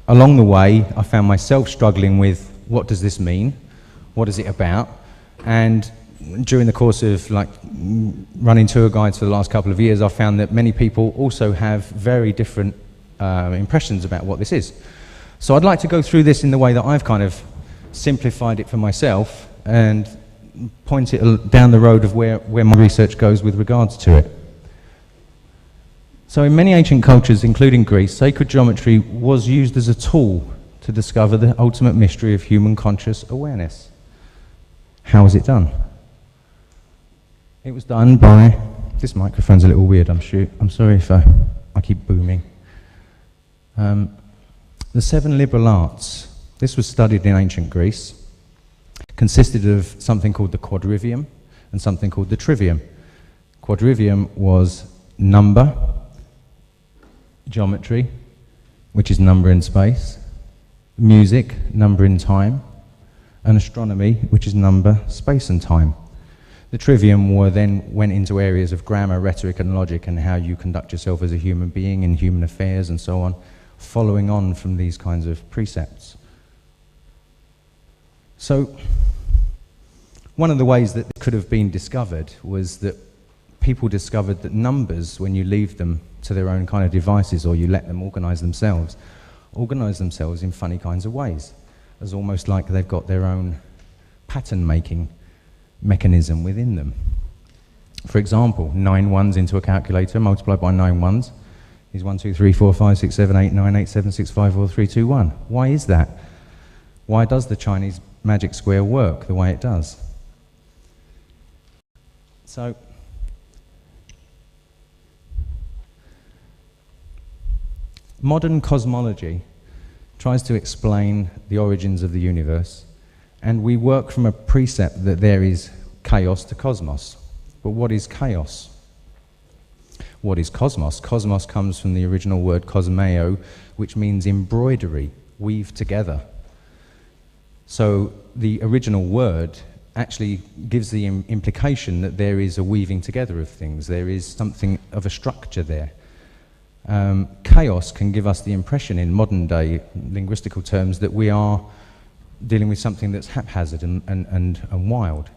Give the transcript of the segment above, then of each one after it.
along the way, I found myself struggling with, what does this mean? What is it about? And during the course of running tour guides for the last couple of years, I found that many people also have very different impressions about what this is. So I'd like to go through this in the way that I've kind of simplified it for myself and point it down the road of where my research goes with regards to it. So in many ancient cultures, including Greece, sacred geometry was used as a tool to discover the ultimate mystery of human conscious awareness. How was it done? It was done by, this microphone's a little weird, I'm sorry if I keep booming. The 7 liberal arts, this was studied in ancient Greece, consisted of something called the quadrivium and something called the trivium. Quadrivium was number, geometry, which is number in space, music, number in time, and astronomy, which is number, space and time. The trivium then went into areas of grammar, rhetoric and logic and how you conduct yourself as a human being in human affairs and so on, following on from these kinds of precepts. So, one of the ways that this could have been discovered was that people discovered that numbers, when you leave them to their own kind of devices or you let them organize themselves in funny kinds of ways, as almost like they've got their own pattern-making mechanism within them. For example, 9 ones into a calculator multiplied by 9 ones is 1, 2, 3, 4, 5, 6, 7, 8, 9, 8, 7, 6, 5, 4, 3, 2, 1. Why is that? Why does the Chinese magic square work the way it does? So, modern cosmology tries to explain the origins of the universe, and we work from a precept that there is chaos to cosmos. But what is chaos? What is cosmos? Cosmos comes from the original word kosmeo, which means embroidery, weave together. So the original word actually gives the implication that there is a weaving together of things. There is something of a structure there. Chaos can give us the impression in modern day linguistical terms that we are dealing with something that's haphazard and wild.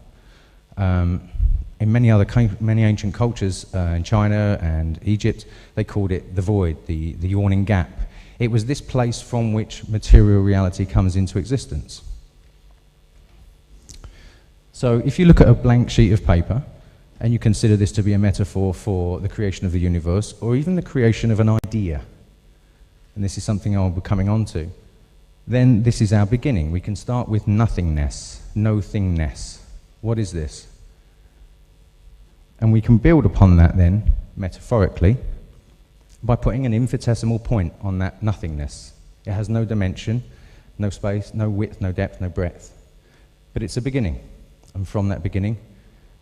In many ancient cultures, in China and Egypt, they called it the void, the yawning gap. It was this place from which material reality comes into existence. So if you look at a blank sheet of paper, and you consider this to be a metaphor for the creation of the universe, or even the creation of an idea, and this is something I'll be coming on to, then this is our beginning. We can start with nothingness, no-thingness. What is this? And we can build upon that then, metaphorically, by putting an infinitesimal point on that nothingness. It has no dimension, no space, no width, no depth, no breadth. But it's a beginning, and from that beginning,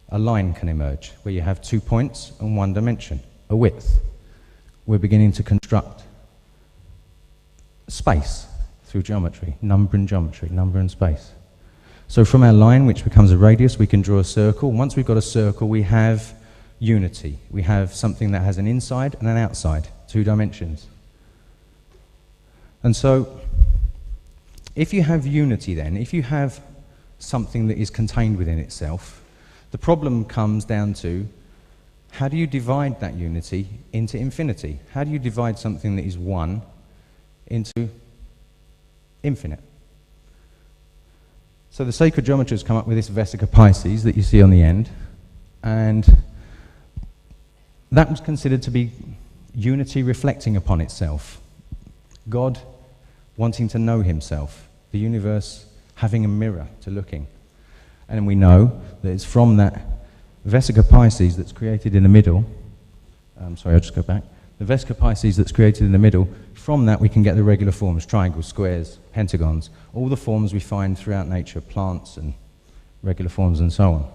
a line can emerge, where you have 2 points and 1 dimension, a width. We're beginning to construct space through geometry, number and space. So from our line, which becomes a radius, we can draw a circle. Once we've got a circle, we have unity. We have something that has an inside and an outside, 2 dimensions. And so, if you have unity then, if you have something that is contained within itself, the problem comes down to, how do you divide that unity into infinity? How do you divide something that is 1 into infinite? So the sacred geometers come up with this Vesica Pisces that you see on the end, and that was considered to be unity reflecting upon itself. God wanting to know himself, the universe having a mirror to looking. And we know that it's from that Vesica Pisces that's created in the middle, sorry, I'll just go back. The Vesica Pisces that's created in the middle, from that we can get the regular forms, triangles, squares, pentagons, all the forms we find throughout nature, plants and regular forms and so on.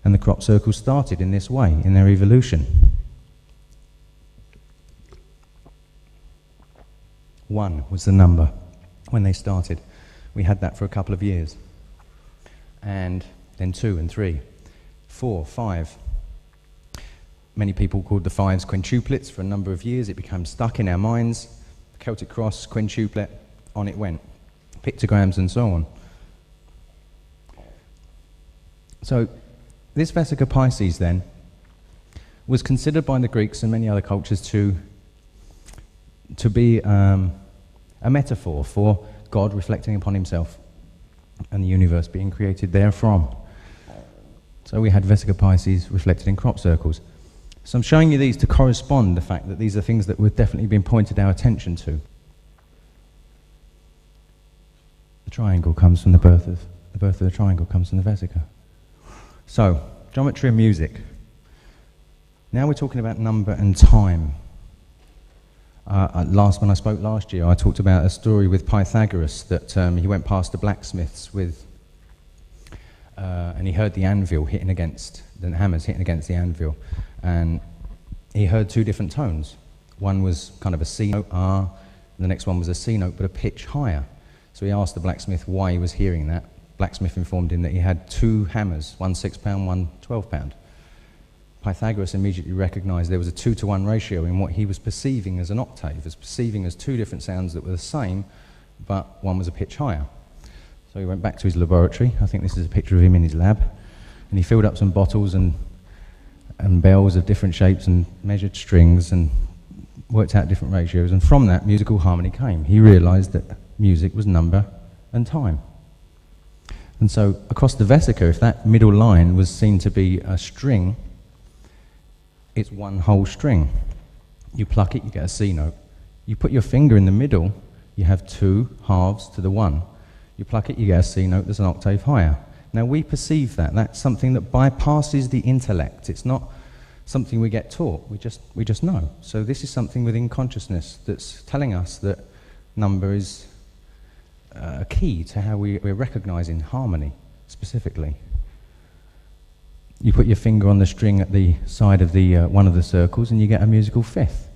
And the crop circles started in this way, in their evolution. 1 was the number when they started. We had that for a couple of years. And then 2 and 3, 4, 5. Many people called the 5s quintuplets for a number of years. It became stuck in our minds, Celtic cross, quintuplet, on it went. Pictograms and so on. So this Vesica Pisces then was considered by the Greeks and many other cultures to be a metaphor for God reflecting upon himself and the universe being created therefrom. So we had Vesica Pisces reflected in crop circles. So I'm showing you these to correspond the fact that these are things that we've definitely been pointed our attention to. The triangle comes from the birth of the triangle comes from the Vesica. So, geometry and music. Now we're talking about number and time. When I spoke last year, I talked about a story with Pythagoras that he went past the blacksmiths with, and he heard the anvil hitting against, the hammers hitting against the anvil, and he heard two different tones. One was kind of a C note, R, and the next one was a C note, but a pitch higher. So he asked the blacksmith why he was hearing that. Blacksmith informed him that he had two hammers, one 6-pound, one 12-pound. Pythagoras immediately recognized there was a 2-to-1 ratio in what he was perceiving as an octave, as perceiving as two different sounds that were the same, but one was a pitch higher. So he went back to his laboratory. I think this is a picture of him in his lab. And he filled up some bottles and bells of different shapes and measured strings and worked out different ratios. And from that, musical harmony came. He realized that music was number and time. And so across the Vesica, if that middle line was seen to be a string, it's one whole string. You pluck it, you get a C note. You put your finger in the middle, you have two halves to the one. You pluck it, you get a C note that's an octave higher. Now we perceive that. That's something that bypasses the intellect. It's not something we get taught. We just know. So this is something within consciousness that's telling us that number is a key to how we're recognizing harmony specifically. You put your finger on the string at the side of the one of the circles and you get a musical fifth.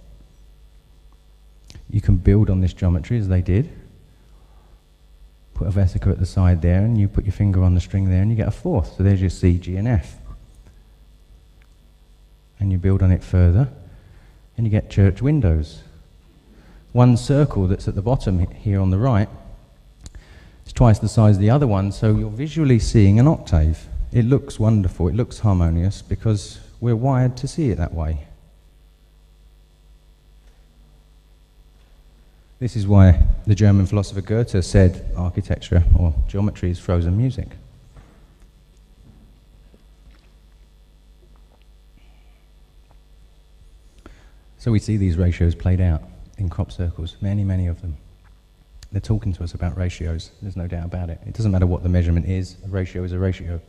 You can build on this geometry as they did. Put a Vesica at the side there and you put your finger on the string there and you get a fourth. So there's your C, G and F. And you build on it further and you get church windows. One circle that's at the bottom here on the right is twice the size of the other one, so you're visually seeing an octave. It looks wonderful, it looks harmonious because we're wired to see it that way. This is why the German philosopher Goethe said architecture or geometry is frozen music. So we see these ratios played out in crop circles, many, many of them. They're talking to us about ratios, there's no doubt about it. It doesn't matter what the measurement is, a ratio is a ratio.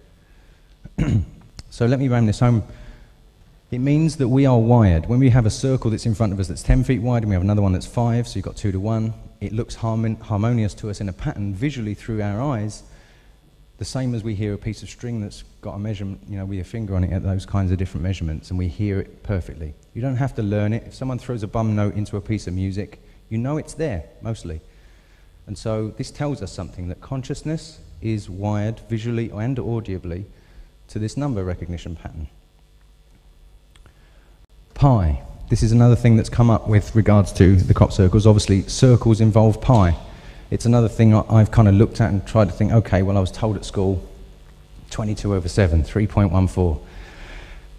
So let me ram this home. It means that we are wired. When we have a circle that's in front of us that's 10 feet wide and we have another one that's 5, so you've got 2 to 1, it looks harmonious to us in a pattern visually through our eyes, the same as we hear a piece of string that's got a measurement, you know, with your finger on it at those kinds of different measurements, and we hear it perfectly. You don't have to learn it. If someone throws a bum note into a piece of music, you know it's there, mostly. And so this tells us something, that consciousness is wired visually and audibly to this number recognition pattern. Pi. This is another thing that's come up with regards to the crop circles. Obviously, circles involve pi. It's another thing I've kind of looked at and tried to think, okay, well, I was told at school 22/7, 3.14.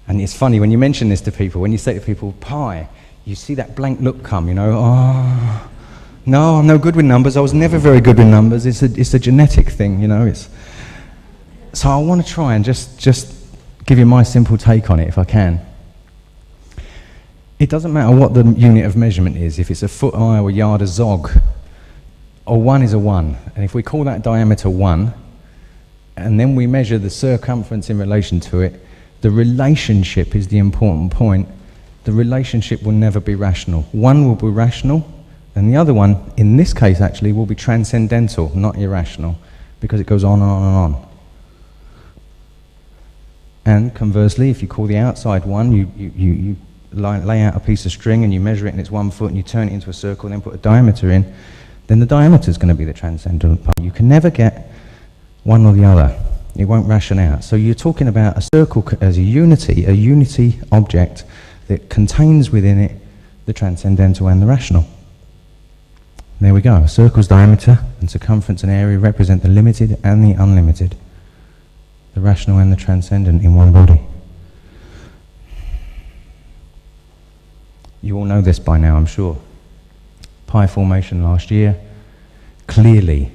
And it's funny, when you mention this to people, when you say to people, pi, you see that blank look come, you know, oh, no, I'm no good with numbers. I was never very good with numbers. It's a genetic thing, you know. So I want to try and just give you my simple take on it, if I can. It doesn't matter what the unit of measurement is, if it's a foot, eye, or yard, a zog. A 1 is a 1. And if we call that diameter 1, and then we measure the circumference in relation to it, the relationship is the important point. The relationship will never be rational. One will be rational, and the other one, in this case actually, will be transcendental, not irrational, because it goes on and on and on. And conversely, if you call the outside 1, you lay out a piece of string and you measure it and it's 1 foot and you turn it into a circle and then put a diameter in, then the diameter is going to be the transcendental part. You can never get one or the other. It won't ration out. So you're talking about a circle as a unity object that contains within it the transcendental and the rational. There we go. A circle's diameter and circumference and area represent the limited and the unlimited, the rational and the transcendent in one body. You all know this by now, I'm sure. Pi formation last year, clearly.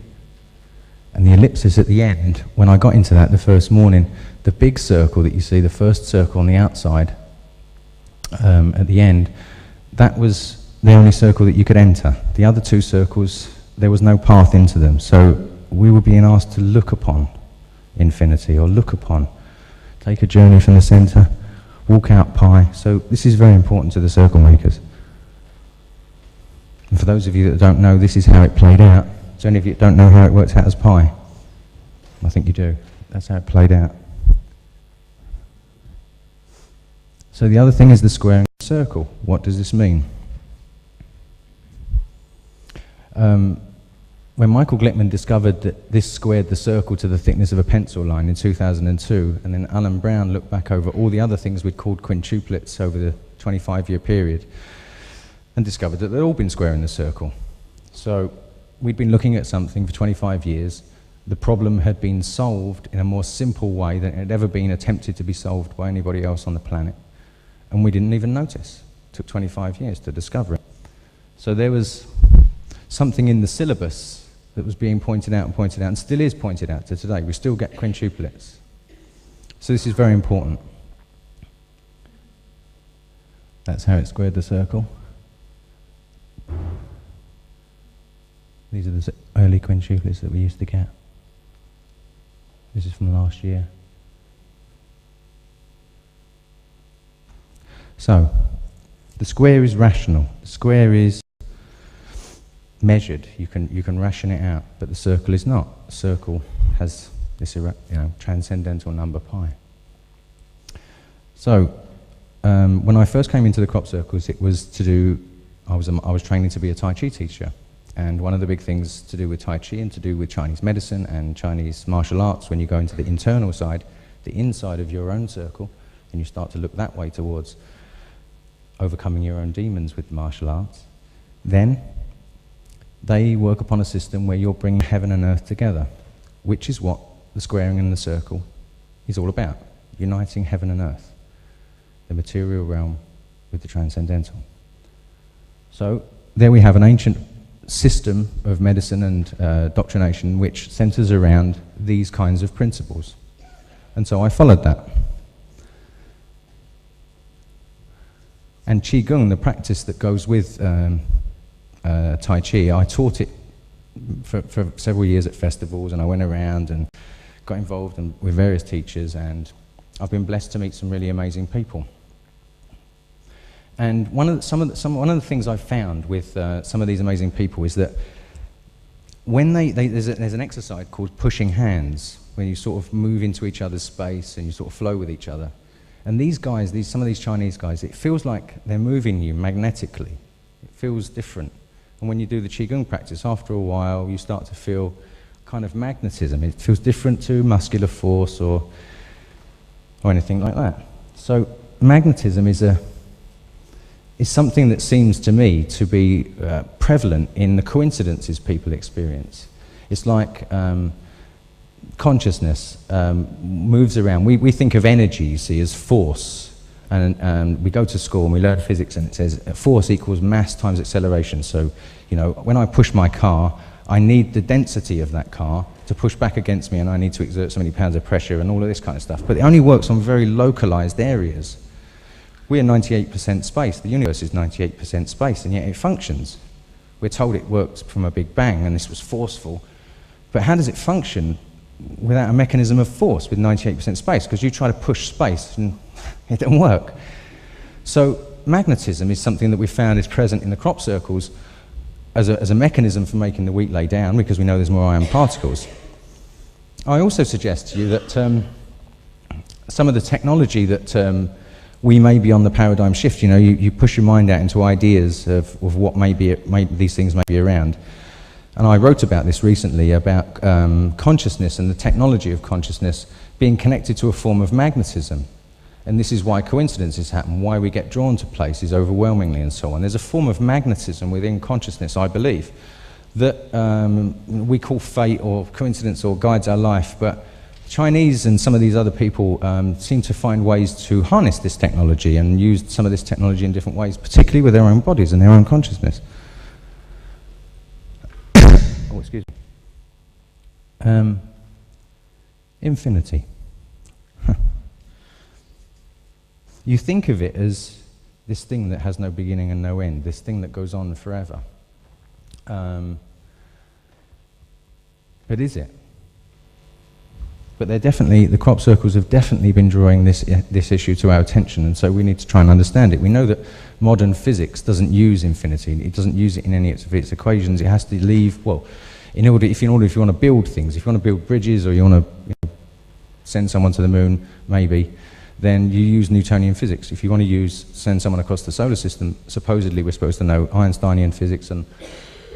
And the ellipsis at the end, when I got into that the first morning, the big circle that you see, the first circle on the outside, at the end, that was the only circle that you could enter. The other two circles, there was no path into them. So we were being asked to look upon infinity, or look upon, take a journey from the center, walk out pi. So this is very important to the circle makers. And for those of you that don't know, this is how it played out. So any of you that don't know how it worked out as pi? I think you do. That's how it played out. So the other thing is the square and the circle. What does this mean? When Michael Glickman discovered that this squared the circle to the thickness of a pencil line in 2002, and then Alan Brown looked back over all the other things we'd called quintuplets over the 25-year period and discovered that they'd all been squaring the circle. So we'd been looking at something for 25 years. The problem had been solved in a more simple way than it had ever been attempted to be solved by anybody else on the planet. And we didn't even notice. It took 25 years to discover it. So there was something in the syllabus that was being pointed out and still is pointed out to today. We still get quintuplets. So this is very important. That's how it squared the circle. These are the early quintuplets that we used to get. This is from last year. So, the square is rational. The square is measured. You can ration it out, but the circle is not. The circle has this transcendental number pi. So, when I first came into the crop circles, it was to do. I was training to be a Tai Chi teacher, and one of the big things to do with Tai Chi and to do with Chinese medicine and Chinese martial arts, when you go into the internal side, the inside of your own circle, and you start to look that way towards overcoming your own demons with martial arts, then they work upon a system where you're bringing heaven and earth together, which is what the squaring and the circle is all about, uniting heaven and earth, the material realm with the transcendental. So there we have an ancient system of medicine and doctrination which centers around these kinds of principles. And so I followed that. And Qigong, the practice that goes with Tai Chi, I taught it for several years at festivals, and I went around and got involved with various teachers, and I've been blessed to meet some really amazing people. And one of the things I've found with some of these amazing people is that when there's an exercise called pushing hands, when you sort of move into each other's space and you sort of flow with each other. And these guys, some of these Chinese guys, it feels like they're moving you magnetically. It feels different. And when you do the Qigong practice, after a while, you start to feel kind of magnetism. It feels different to muscular force or anything like that. So magnetism is something that seems to me to be prevalent in the coincidences people experience. It's like consciousness moves around. We think of energy, you see, as force. And we go to school and we learn physics, and it says force equals mass times acceleration. So, when I push my car, I need the density of that car to push back against me, and I need to exert so many pounds of pressure and all of this kind of stuff. But it only works on very localized areas. We are 98% space. The universe is 98% space, and yet it functions. We're told it works from a big bang, and this was forceful. But how does it function without a mechanism of force with 98% space? Because you try to push space, and it doesn't work. So magnetism is something that we found is present in the crop circles as a mechanism for making the wheat lay down, because we know there's more iron particles. I also suggest to you that some of the technology that we may be on the paradigm shift. You push your mind out into ideas of what these things may be around. And I wrote about this recently, about consciousness and the technology of consciousness being connected to a form of magnetism. And this is why coincidences happen, why we get drawn to places overwhelmingly and so on. There's a form of magnetism within consciousness, I believe, that we call fate or coincidence or guides our life, but Chinese and some of these other people seem to find ways to harness this technology and use some of this technology in different ways, particularly with their own bodies and their own consciousness. Oh, excuse me. Infinity. You think of it as this thing that has no beginning and no end, this thing that goes on forever. But is it? But the crop circles have definitely been drawing this issue to our attention, and so we need to try and understand it. We know that modern physics doesn't use infinity. It doesn't use it in any of its equations. It has to leave, well, if you want to build things, if you want to build bridges, or you want to send someone to the moon, maybe, then you use Newtonian physics. If you want to send someone across the solar system, supposedly we're supposed to know Einsteinian physics, and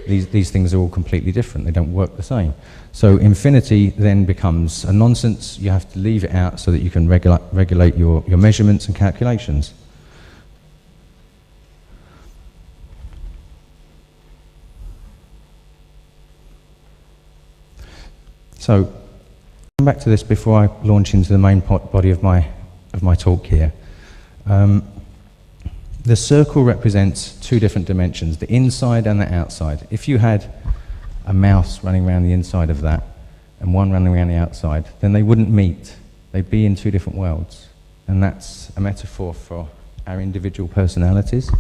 these things are all completely different. They don't work the same. So infinity then becomes a nonsense. You have to leave it out so that you can regulate your measurements and calculations. So, come back to this before I launch into the main body of my talk here. The circle represents two different dimensions, the inside and the outside. If you had a mouse running around the inside of that and one running around the outside, then they wouldn't meet. They'd be in two different worlds. And that's a metaphor for our individual personalities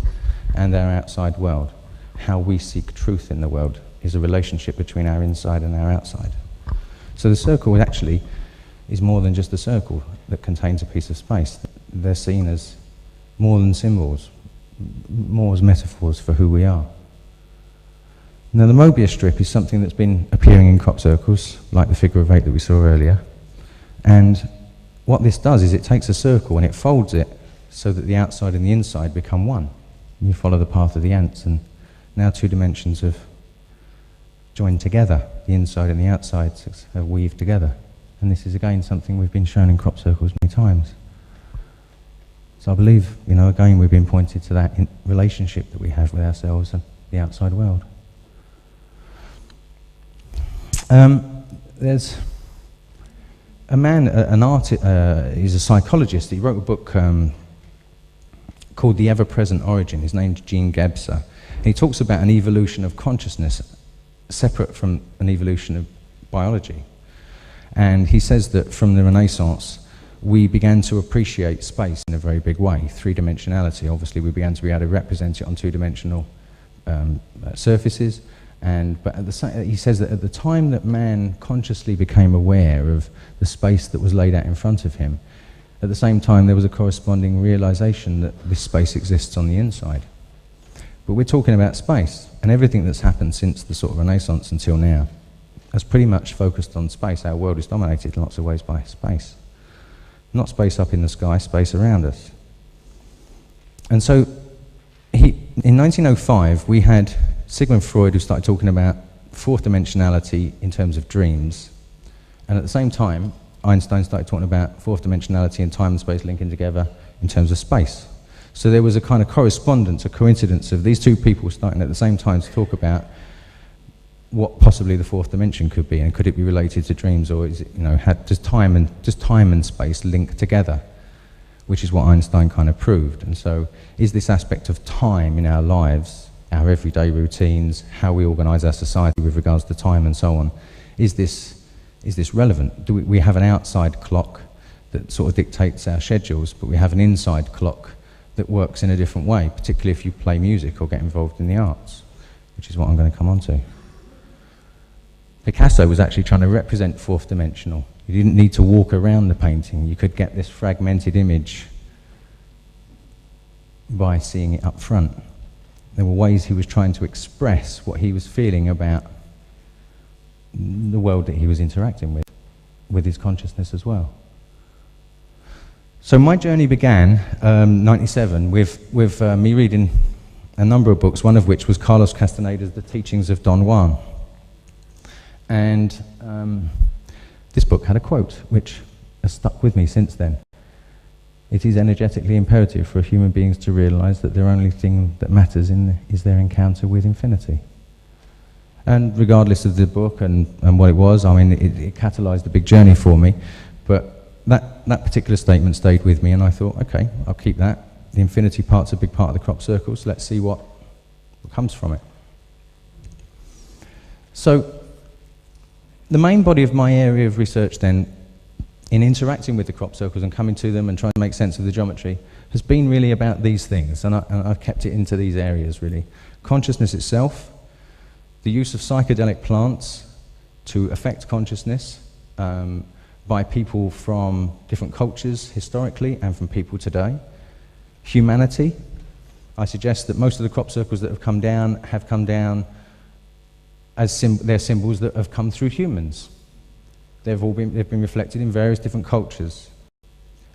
and our outside world. How we seek truth in the world is a relationship between our inside and our outside. So the circle actually is more than just a circle that contains a piece of space. They're seen as more than symbols, more as metaphors for who we are. Now the Mobius strip is something that's been appearing in crop circles, like the figure of 8 that we saw earlier. And what this does is it takes a circle and it folds it so that the outside and the inside become one. You follow the path of the ants, and now two dimensions have joined together. The inside and the outside have weaved together. And this is again something we've been shown in crop circles many times. So I believe, again we've been pointed to that relationship that we have with ourselves and the outside world. There's a man, he's a psychologist. He wrote a book called The Ever-Present Origin. His name's Gene Gebser. And he talks about an evolution of consciousness separate from an evolution of biology. And he says that from the Renaissance, we began to appreciate space in a very big way, three-dimensionality. Obviously, we began to be able to represent it on two-dimensional surfaces. But at the same, he says that at the time that man consciously became aware of the space that was laid out in front of him, at the same time there was a corresponding realization that this space exists on the inside. But we're talking about space, and everything that's happened since the sort of Renaissance until now has pretty much focused on space. Our world is dominated in lots of ways by space. Not space up in the sky, space around us. And so, in 1905, we had Sigmund Freud, who started talking about fourth dimensionality in terms of dreams. And at the same time, Einstein started talking about fourth dimensionality and time and space linking together in terms of space. So there was a kind of correspondence, a coincidence of these two people starting at the same time to talk about what possibly the fourth dimension could be, and could it be related to dreams, or is it, does time and space link together, which is what Einstein kind of proved. And so, is this aspect of time in our lives, our everyday routines, how we organise our society with regards to time and so on, is this relevant? Do we have an outside clock that sort of dictates our schedules, but we have an inside clock that works in a different way, particularly if you play music or get involved in the arts, which is what I'm going to come on to. Picasso was actually trying to represent fourth dimensional. You didn't need to walk around the painting. You could get this fragmented image by seeing it up front. There were ways he was trying to express what he was feeling about the world that he was interacting with his consciousness as well. So my journey began, 97, with me reading a number of books, one of which was Carlos Castaneda's The Teachings of Don Juan. And this book had a quote which has stuck with me since then. It is energetically imperative for human beings to realize that their only thing that matters is their encounter with infinity. And regardless of the book and what it was, I mean, it catalysed a big journey for me. But that particular statement stayed with me, and I thought, okay, I'll keep that. The infinity part's a big part of the crop circles. Let's see what comes from it. So the main body of my area of research then, in interacting with the crop circles and coming to them and trying to make sense of the geometry, has been really about these things, and I've kept it into these areas, really. Consciousness itself, the use of psychedelic plants to affect consciousness by people from different cultures historically and from people today. Humanity, I suggest that most of the crop circles that have come down as they're symbols that have come through humans. They've been reflected in various different cultures.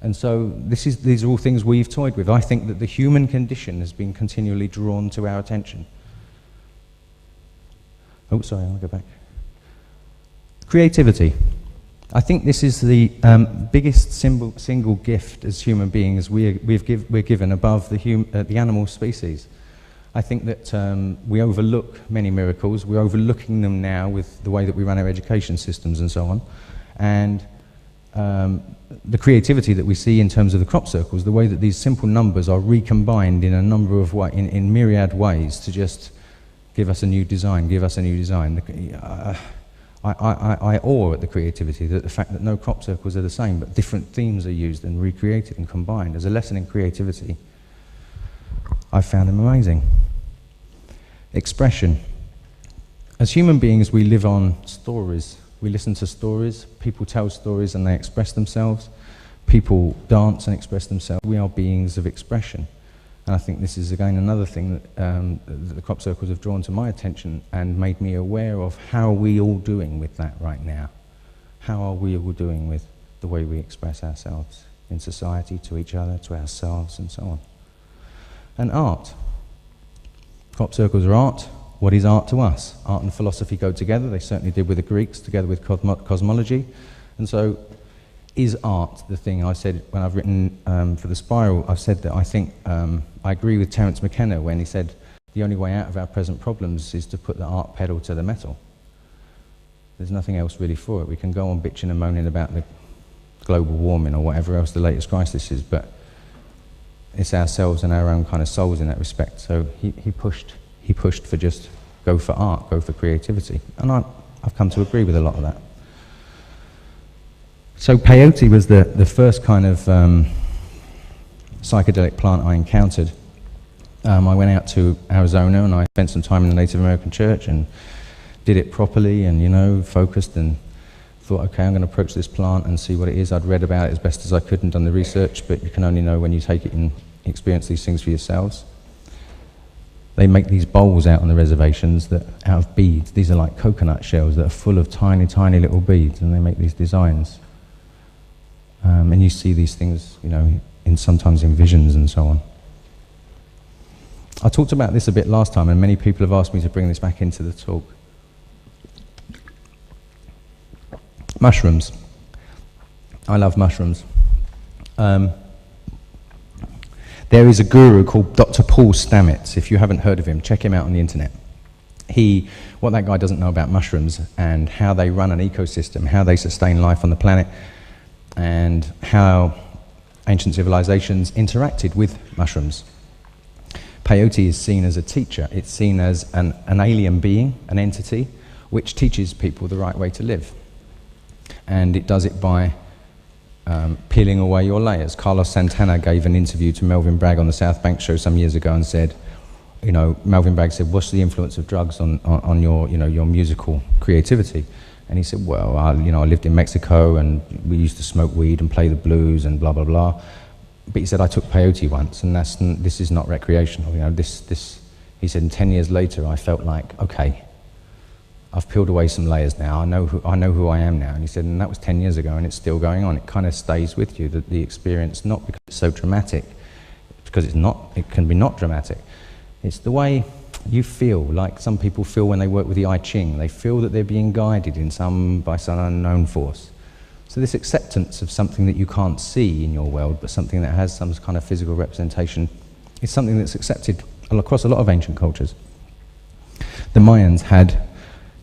And so these are all things we've toyed with. I think that the human condition has been continually drawn to our attention. Oh, sorry, I'll go back. Creativity. I think this is the biggest single gift as human beings we're given above the animal species. I think that we overlook many miracles. We're overlooking them now with the way that we run our education systems and so on. And the creativity that we see in terms of the crop circles, the way that these simple numbers are recombined in a number of in myriad ways to just give us a new design, I awe at the creativity, that the fact that no crop circles are the same, but different themes are used and recreated and combined. As a lesson in creativity, I found them amazing. Expression. As human beings, we live on stories. We listen to stories. People tell stories and they express themselves. People dance and express themselves. We are beings of expression. And I think this is, again, another thing that the crop circles have drawn to my attention and made me aware of how are we all doing with that right now. How are we all doing with the way we express ourselves in society, to each other, to ourselves, and so on. And art. Crop circles are art. What is art to us? Art and philosophy go together. They certainly did with the Greeks, together with cosmology. And so, is art the thing? I said, when I've written for the Spiral, I've said that I think, I agree with Terence McKenna when he said, the only way out of our present problems is to put the art pedal to the metal. There's nothing else really for it. We can go on bitching and moaning about the global warming or whatever else the latest crisis is, but it's ourselves and our own kind of souls in that respect. So he pushed for just go for art, go for creativity. And I've come to agree with a lot of that. So peyote was the first kind of psychedelic plant I encountered. I went out to Arizona and I spent some time in the Native American church and did it properly and, you know, focused and thought, okay, I'm going to approach this plant and see what it is. I'd read about it as best as I could and done the research, but you can only know when you take it and experience these things for yourselves. They make these bowls out on the reservations that out of beads. These are like coconut shells that are full of tiny, tiny little beads, and they make these designs. And you see these things, you know, sometimes in visions and so on. I talked about this a bit last time, and many people have asked me to bring this back into the talk. Mushrooms. I love mushrooms. There is a guru called Dr. Paul Stamets. If you haven't heard of him, check him out on the internet. What that guy doesn't know about mushrooms and how they run an ecosystem, how they sustain life on the planet, and how ancient civilizations interacted with mushrooms. Peyote is seen as a teacher. It's seen as an alien being, an entity, which teaches people the right way to live. And it does it by peeling away your layers. Carlos Santana gave an interview to Melvin Bragg on the South Bank show some years ago and said, you know, Melvin Bragg said, what's the influence of drugs on your, you know, your musical creativity? And he said, well, I lived in Mexico and we used to smoke weed and play the blues and blah, blah, blah. But he said, I took peyote once and this is not recreational. You know, he said, and 10 years later, I felt like, okay, I've peeled away some layers now. I know who I am now. And he said, and that was 10 years ago and it's still going on. It kind of stays with you, the experience, not because it's so dramatic, because it's not, it can be not dramatic. It's the way you feel, like some people feel when they work with the I Ching. They feel that they're being guided by some unknown force. So this acceptance of something that you can't see in your world, but something that has some kind of physical representation, is something that's accepted across a lot of ancient cultures. The Mayans had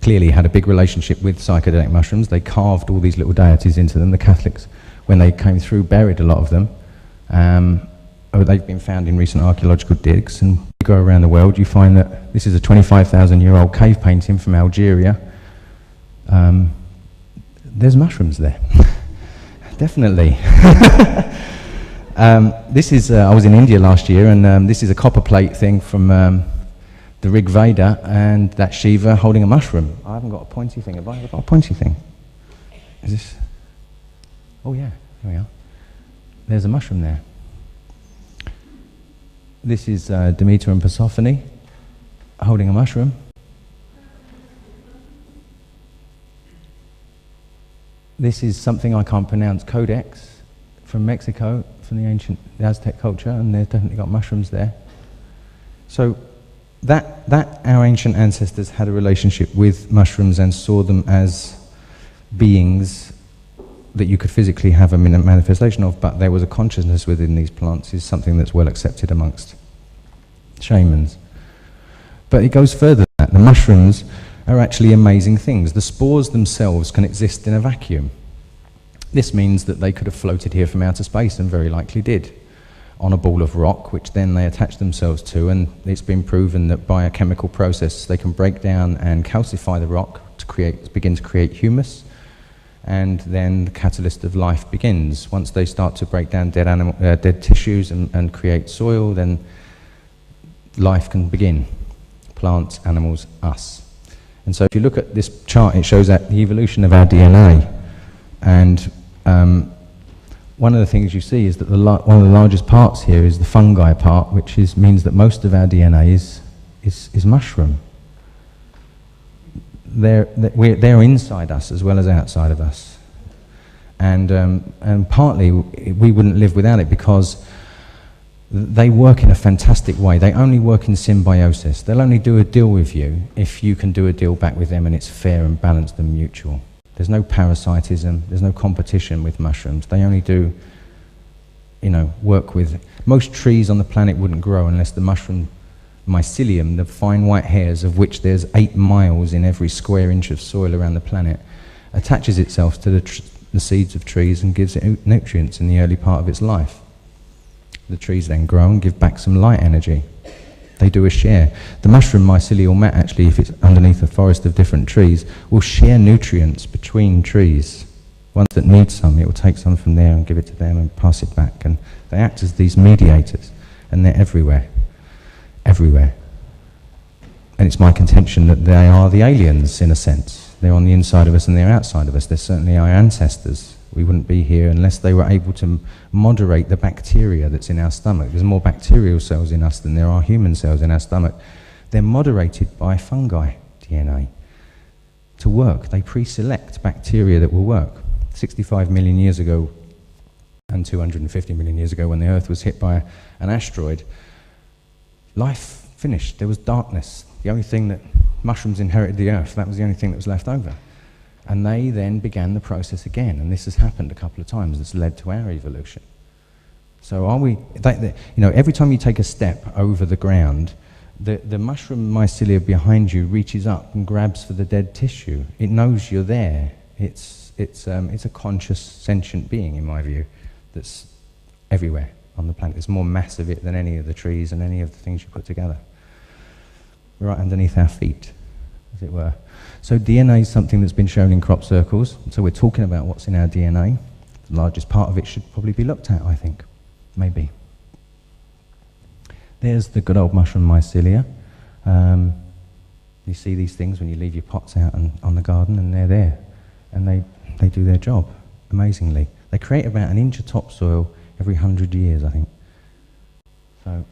clearly had a big relationship with psychedelic mushrooms. They carved all these little deities into them. The Catholics, when they came through, buried a lot of them. They've been found in recent archaeological digs, and you go around the world, you find that this is a 25,000-year-old cave painting from Algeria. There's mushrooms there. Definitely. This is, I was in India last year, and this is a copper plate thing from the Rig Veda, and that Shiva holding a mushroom. I haven't got a pointy thing. Have I got a pointy thing? Is this? Oh yeah, there we are. There's a mushroom there. This is Demeter and Persephone holding a mushroom. This is something I can't pronounce, Codex, from Mexico, from the Aztec culture, and they've definitely got mushrooms there. So that our ancient ancestors had a relationship with mushrooms and saw them as beings that you could physically have a manifestation of, but there was a consciousness within these plants, is something that's well accepted amongst shamans. But it goes further than that. The mushrooms are actually amazing things. The spores themselves can exist in a vacuum. This means that they could have floated here from outer space, and very likely did, on a ball of rock, which then they attach themselves to, and it's been proven that by a chemical process they can break down and calcify the rock to begin to create humus, and then the catalyst of life begins. Once they start to break down dead tissues and create soil, then life can begin. Plants, animals, us. And so if you look at this chart, it shows that the evolution of our DNA. And one of the things you see is that one of the largest parts here is the fungi part, which means that most of our DNA is mushroom. They're inside us as well as outside of us. And partly we wouldn't live without it, because they work in a fantastic way. They only work in symbiosis. They'll only do a deal with you if you can do a deal back with them and it's fair and balanced and mutual. There's no parasitism, there's no competition with mushrooms. They only do, work with... Most trees on the planet wouldn't grow unless the mushroom mycelium, the fine white hairs of which there's 8 miles in every square inch of soil around the planet, attaches itself to the seeds of trees and gives it nutrients in the early part of its life. The trees then grow and give back some light energy. They do a share. The mushroom mycelial mat, actually, if it's underneath a forest of different trees, will share nutrients between trees. Ones that need some, it will take some from there and give it to them and pass it back. And they act as these mediators, and they're everywhere. Everywhere. And it's my contention that they are the aliens, in a sense. They're on the inside of us and they're outside of us. They're certainly our ancestors. We wouldn't be here unless they were able to moderate the bacteria that's in our stomach. There's more bacterial cells in us than there are human cells in our stomach. They're moderated by fungi DNA to work. They pre-select bacteria that will work. 65 million years ago and 250 million years ago, when the Earth was hit by an asteroid, life finished. There was darkness. The only thing that mushrooms inherited the Earth, that was the only thing that was left over. And they then began the process again, and this has happened a couple of times. This led to our evolution. So every time you take a step over the ground, the mushroom mycelia behind you reaches up and grabs for the dead tissue. It knows you're there. It's a conscious, sentient being, in my view, that's everywhere on the planet. There's more mass of it than any of the trees and any of the things you put together. Right underneath our feet, as it were. So DNA is something that's been shown in crop circles. So we're talking about what's in our DNA. The largest part of it should probably be looked at, I think. Maybe. There's the good old mushroom mycelia. You see these things when you leave your pots out on the garden, and they're there. And they do their job, amazingly. They create about 1 inch of topsoil every 100 years, I think. So...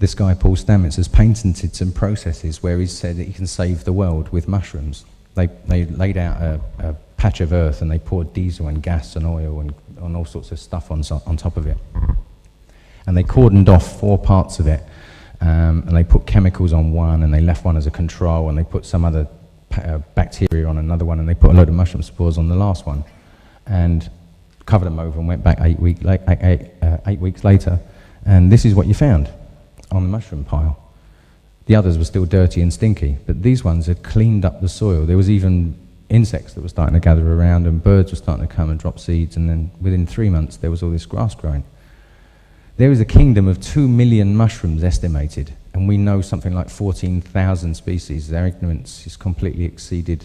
This guy, Paul Stamets, has patented some processes where he's said that he can save the world with mushrooms. They laid out a patch of earth and they poured diesel and gas and oil and all sorts of stuff on top of it. And they cordoned off 4 parts of it, and they put chemicals on one, and they left one as a control, and they put some other bacteria on another one, and they put a load of mushroom spores on the last one, and covered them over and went back 8 weeks later. And this is what you found. on the mushroom pile. The others were still dirty and stinky, but these ones had cleaned up the soil. There was even insects that were starting to gather around, and birds were starting to come and drop seeds, and then within 3 months there was all this grass growing. There is a kingdom of 2 million mushrooms estimated, and we know something like 14,000 species. Their ignorance is completely exceeded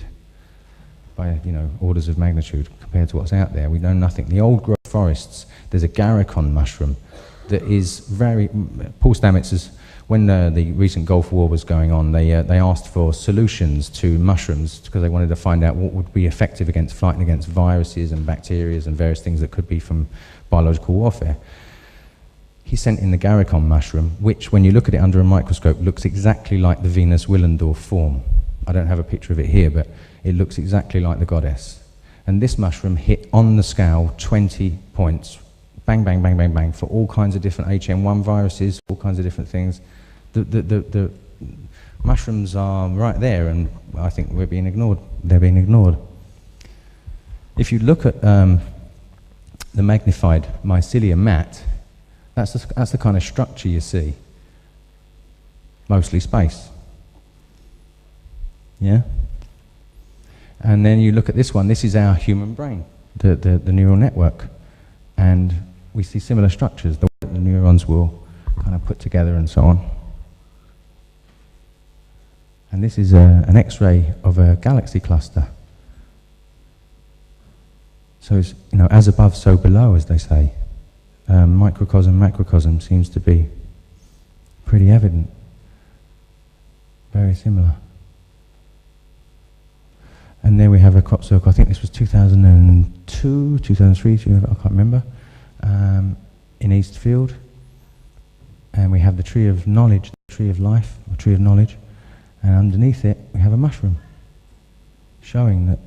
by, orders of magnitude compared to what's out there. We know nothing. The old growth forests, there's a garicon mushroom that is very... Paul Stamets, when the recent Gulf War was going on, they asked for solutions to mushrooms because they wanted to find out what would be effective against fighting against viruses and bacteria and various things that could be from biological warfare. He sent in the garicon mushroom, which, when you look at it under a microscope, looks exactly like the Venus Willendorf form. I don't have a picture of it here, but it looks exactly like the goddess. And this mushroom hit on the scale 20 points. Bang, bang, bang, bang, bang, for all kinds of different HN1 viruses, all kinds of different things. The mushrooms are right there, and I think we're being ignored. They're being ignored. If you look at the magnified mycelium mat, that's the kind of structure you see. Mostly space. Yeah? And then you look at this one. This is our human brain, the neural network. And we see similar structures, the way that the neurons will kind of put together and so on. And this is an X-ray of a galaxy cluster. So it's, as above, so below, as they say. Microcosm, macrocosm seems to be pretty evident. Very similar. And there we have a crop circle. I think this was 2002, 2003, I can't remember. In Eastfield. And we have the tree of knowledge, the tree of life, or tree of knowledge. And underneath it, we have a mushroom, showing that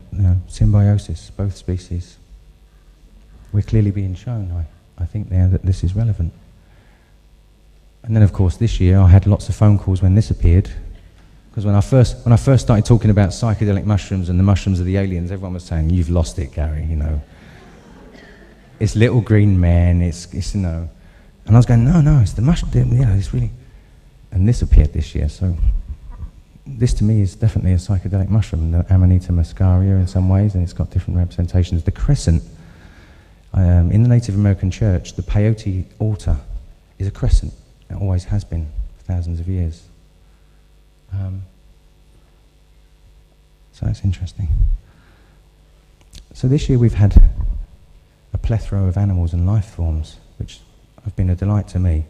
symbiosis, both species. We're clearly being shown, I think there, that this is relevant. And then, of course, this year I had lots of phone calls when this appeared, because when I first started talking about psychedelic mushrooms and the mushrooms of the aliens, everyone was saying, "You've lost it, Gary." It's little green men. It's And I was going, no, it's the mushroom. It's really. And this appeared this year, so. This to me is definitely a psychedelic mushroom, the Amanita muscaria in some ways, and it's got different representations. The crescent, in the Native American church, the peyote altar is a crescent. It always has been for thousands of years. So that's interesting. So this year we've had a plethora of animals and life forms, which have been a delight to me.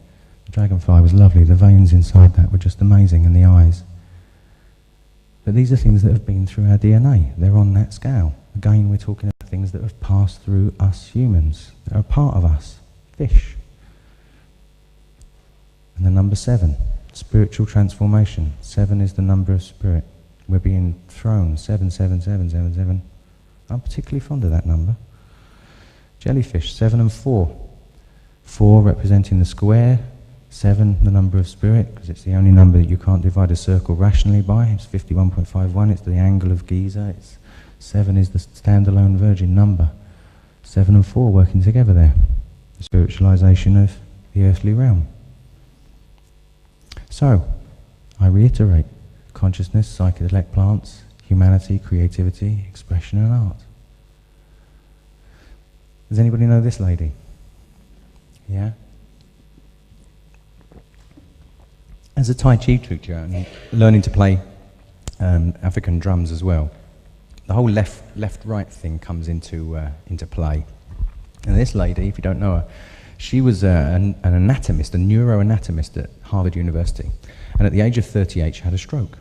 The dragonfly was lovely, the veins inside that were just amazing, and the eyes. But these are things that have been through our DNA. They're on that scale. Again, we're talking about things that have passed through us humans. They're a part of us. Fish. And the number 7, spiritual transformation. 7 is the number of spirit. We're being thrown. 7, 7, 7, 7, 7. I'm particularly fond of that number. Jellyfish, 7 and 4. 4 representing the square. 7, the number of spirit, because it's the only number that you can't divide a circle rationally by. It's 51.51, it's the angle of Giza. 7 is the standalone virgin number. 7 and 4 working together there. The spiritualization of the earthly realm. So, I reiterate, consciousness, psychedelic plants, humanity, creativity, expression and art. Does anybody know this lady? Yeah? As a Tai Chi teacher and learning to play African drums as well, the whole left-right thing comes into play. And this lady, if you don't know her, she was an anatomist, a neuroanatomist at Harvard University. And at the age of 38, she had a stroke.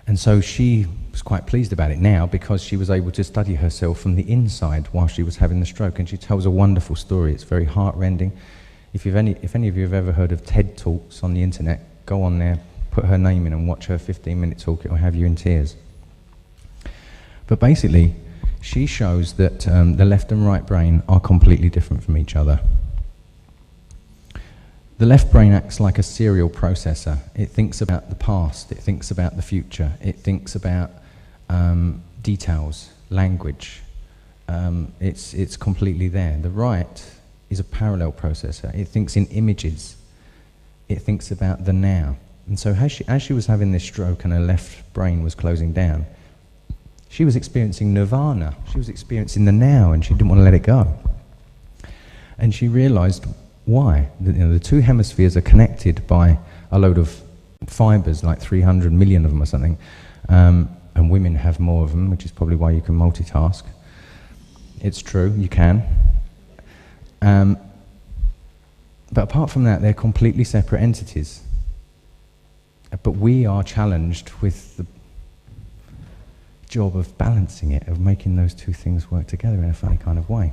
And so she was quite pleased about it now because she was able to study herself from the inside while she was having the stroke. And she tells a wonderful story. It's very heart-rending. If any of you have ever heard of TED Talks on the internet, go on there, put her name in and watch her 15-minute talk. It will have you in tears. But basically, she shows that the left and right brain are completely different from each other. The left brain acts like a serial processor. It thinks about the past, it thinks about the future, it thinks about details, language. It's completely there. The right is a parallel processor. It thinks in images. it thinks about the now. And so as she was having this stroke and her left brain was closing down, she was experiencing nirvana. She was experiencing the now, and she didn't want to let it go. And she realized why. The two hemispheres are connected by a load of fibers, like 300 million of them or something, and women have more of them, which is probably why you can multitask. It's true, you can. But apart from that, they're completely separate entities. But we are challenged with the job of balancing it, of making those two things work together in a funny kind of way.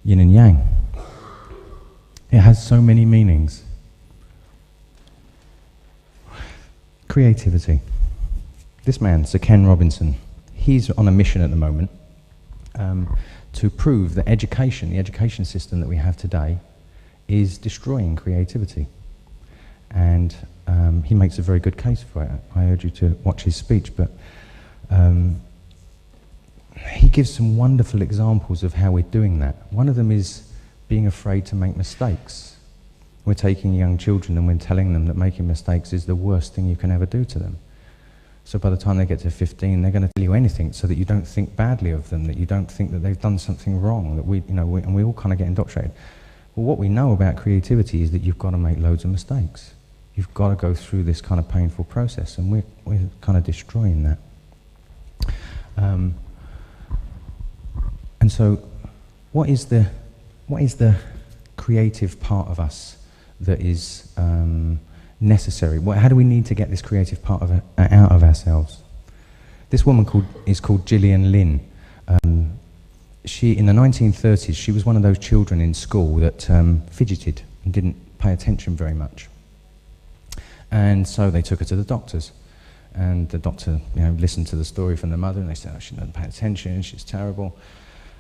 Yin and yang. It has so many meanings. Creativity. This man, Sir Ken Robinson, he's on a mission at the moment to prove that education, the education system that we have today, is destroying creativity. And he makes a very good case for it. I urge you to watch his speech, but he gives some wonderful examples of how we're doing that. One of them is being afraid to make mistakes. We're taking young children and we're telling them that making mistakes is the worst thing you can ever do to them. So by the time they get to 15, they're going to tell you anything so that you don't think badly of them, that you don't think that they've done something wrong, that and we all kind of get indoctrinated. Well, what we know about creativity is that you've got to make loads of mistakes. You've got to go through this kind of painful process, and we're kind of destroying that. And so, what is the creative part of us that is necessary? How do we need to get this creative part out of ourselves? This woman is called Gillian Lynn. She, in the 1930s, she was one of those children in school that fidgeted and didn't pay attention very much. And so they took her to the doctors. And the doctor, listened to the story from the mother, and they said, oh, she doesn't pay attention, she's terrible.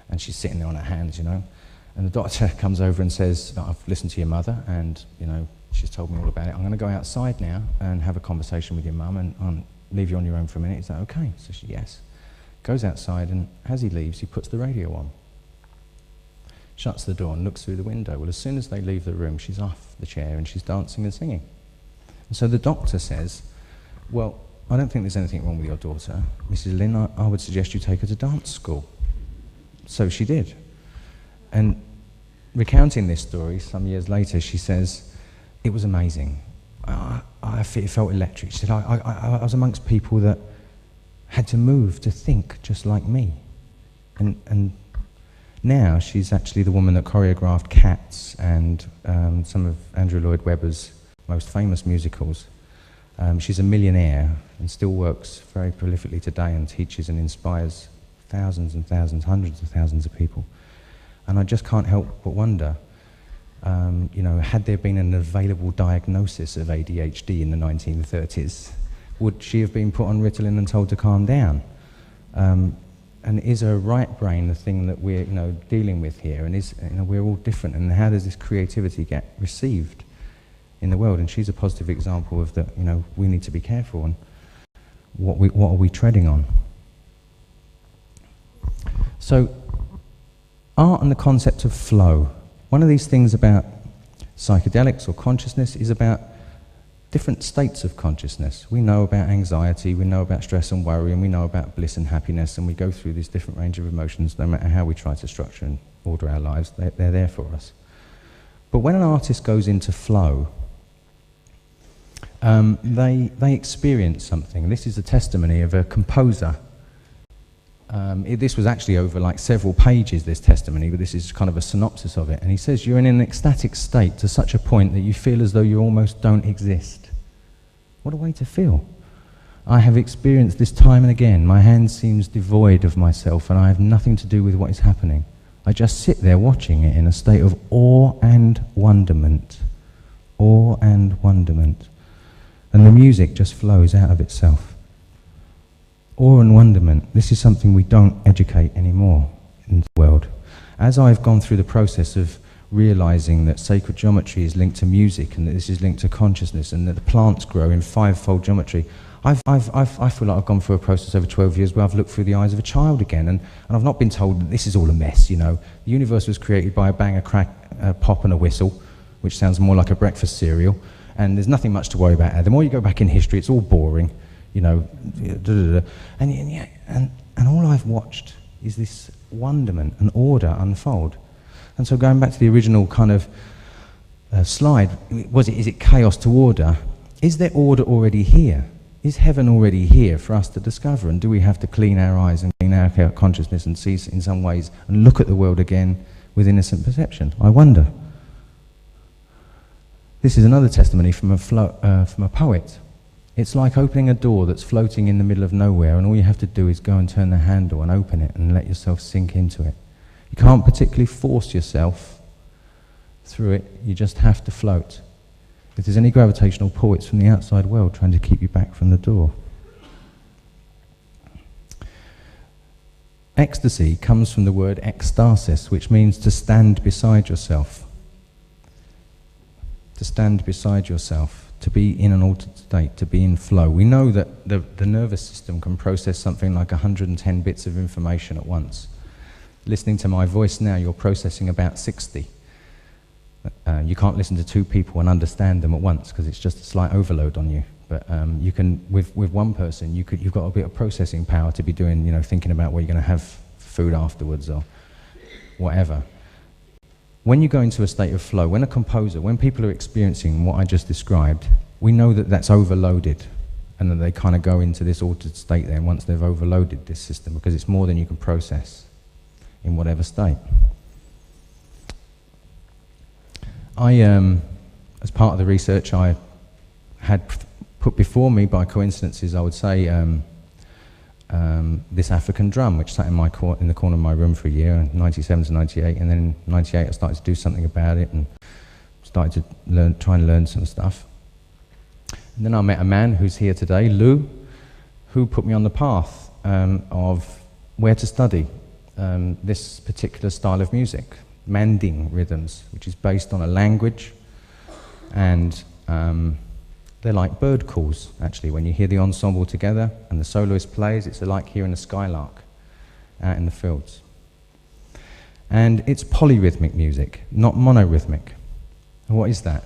And she's sitting there on her hands, And the doctor comes over and says, I've listened to your mother, and, she's told me all about it. I'm going to go outside now and have a conversation with your mum, and leave you on your own for a minute. Is that okay? So she, yes. Goes outside, and as he leaves, he puts the radio on. Shuts the door and looks through the window. Well, as soon as they leave the room, she's off the chair and she's dancing and singing. And so the doctor says, well, I don't think there's anything wrong with your daughter. Mrs. Lynn, I would suggest you take her to dance school. So she did. And recounting this story some years later, she says, it was amazing. It felt electric. She said, I was amongst people that had to move, to think just like me. And now she's actually the woman that choreographed Cats and some of Andrew Lloyd Webber's most famous musicals. She's a millionaire and still works very prolifically today and teaches and inspires thousands and thousands, hundreds of thousands of people. And I just can't help but wonder, had there been an available diagnosis of ADHD in the 1930s, would she have been put on Ritalin and told to calm down? And is her right brain the thing that we're dealing with here? And is we're all different, and how does this creativity get received in the world? And she's a positive example of that. We need to be careful, and what are we treading on? So, art and the concept of flow. One of these things about psychedelics or consciousness is about different states of consciousness. We know about anxiety, we know about stress and worry, and we know about bliss and happiness, and we go through this different range of emotions no matter how we try to structure and order our lives. They're there for us. But when an artist goes into flow, they experience something. This is a testimony of a composer. This was actually over like several pages, this testimony, but this is kind of a synopsis of it. And he says, you're in an ecstatic state to such a point that you feel as though you almost don't exist. What a way to feel. I have experienced this time and again. My hand seems devoid of myself, and I have nothing to do with what is happening. I just sit there watching it in a state of awe and wonderment. Awe and wonderment. And the music just flows out of itself. Awe and wonderment, this is something we don't educate anymore in the world. As I've gone through the process of realizing that sacred geometry is linked to music, and that this is linked to consciousness, and that the plants grow in five-fold geometry, I feel like I've gone through a process over 12 years where I've looked through the eyes of a child again, and I've not been told that this is all a mess, The universe was created by a bang, a crack, a pop and a whistle, which sounds more like a breakfast cereal, and there's nothing much to worry about. The more you go back in history, it's all boring, you know, and all I've watched is this wonderment and order unfold. And so going back to the original kind of slide, is it chaos to order? Is there order already here? Is heaven already here for us to discover? And do we have to clean our eyes and clean our consciousness and see in some ways and look at the world again with innocent perception? I wonder. This is another testimony from a poet. It's like opening a door that's floating in the middle of nowhere, and all you have to do is go and turn the handle and open it and let yourself sink into it. You can't particularly force yourself through it, you just have to float. If there's any gravitational pull, it's from the outside world trying to keep you back from the door. Ecstasy comes from the word ekstasis, which means to stand beside yourself. To stand beside yourself, to be in an altered state, to be in flow. We know that the nervous system can process something like 110 bits of information at once. Listening to my voice now, you're processing about 60. You can't listen to two people and understand them at once because it's just a slight overload on you. But you can, with one person, you've got a bit of processing power to be doing, you know, thinking about where you're going to have food afterwards or whatever. When you go into a state of flow, when people are experiencing what I just described, we know that that's overloaded and that they kind of go into this altered state then once they've overloaded this system because it's more than you can process in whatever state. As part of the research I had put before me by coincidences, I would say, this African drum, which sat in the corner of my room for a year, 97 to 98, and then in 98 I started to do something about it and started to try and learn some stuff. And then I met a man who's here today, Lou, who put me on the path of where to study this particular style of music. Manding rhythms, which is based on a language, and they're like bird calls, actually. When you hear the ensemble together and the soloist plays, it's like hearing a skylark out in the fields. And it's polyrhythmic music, not monorhythmic. And what is that?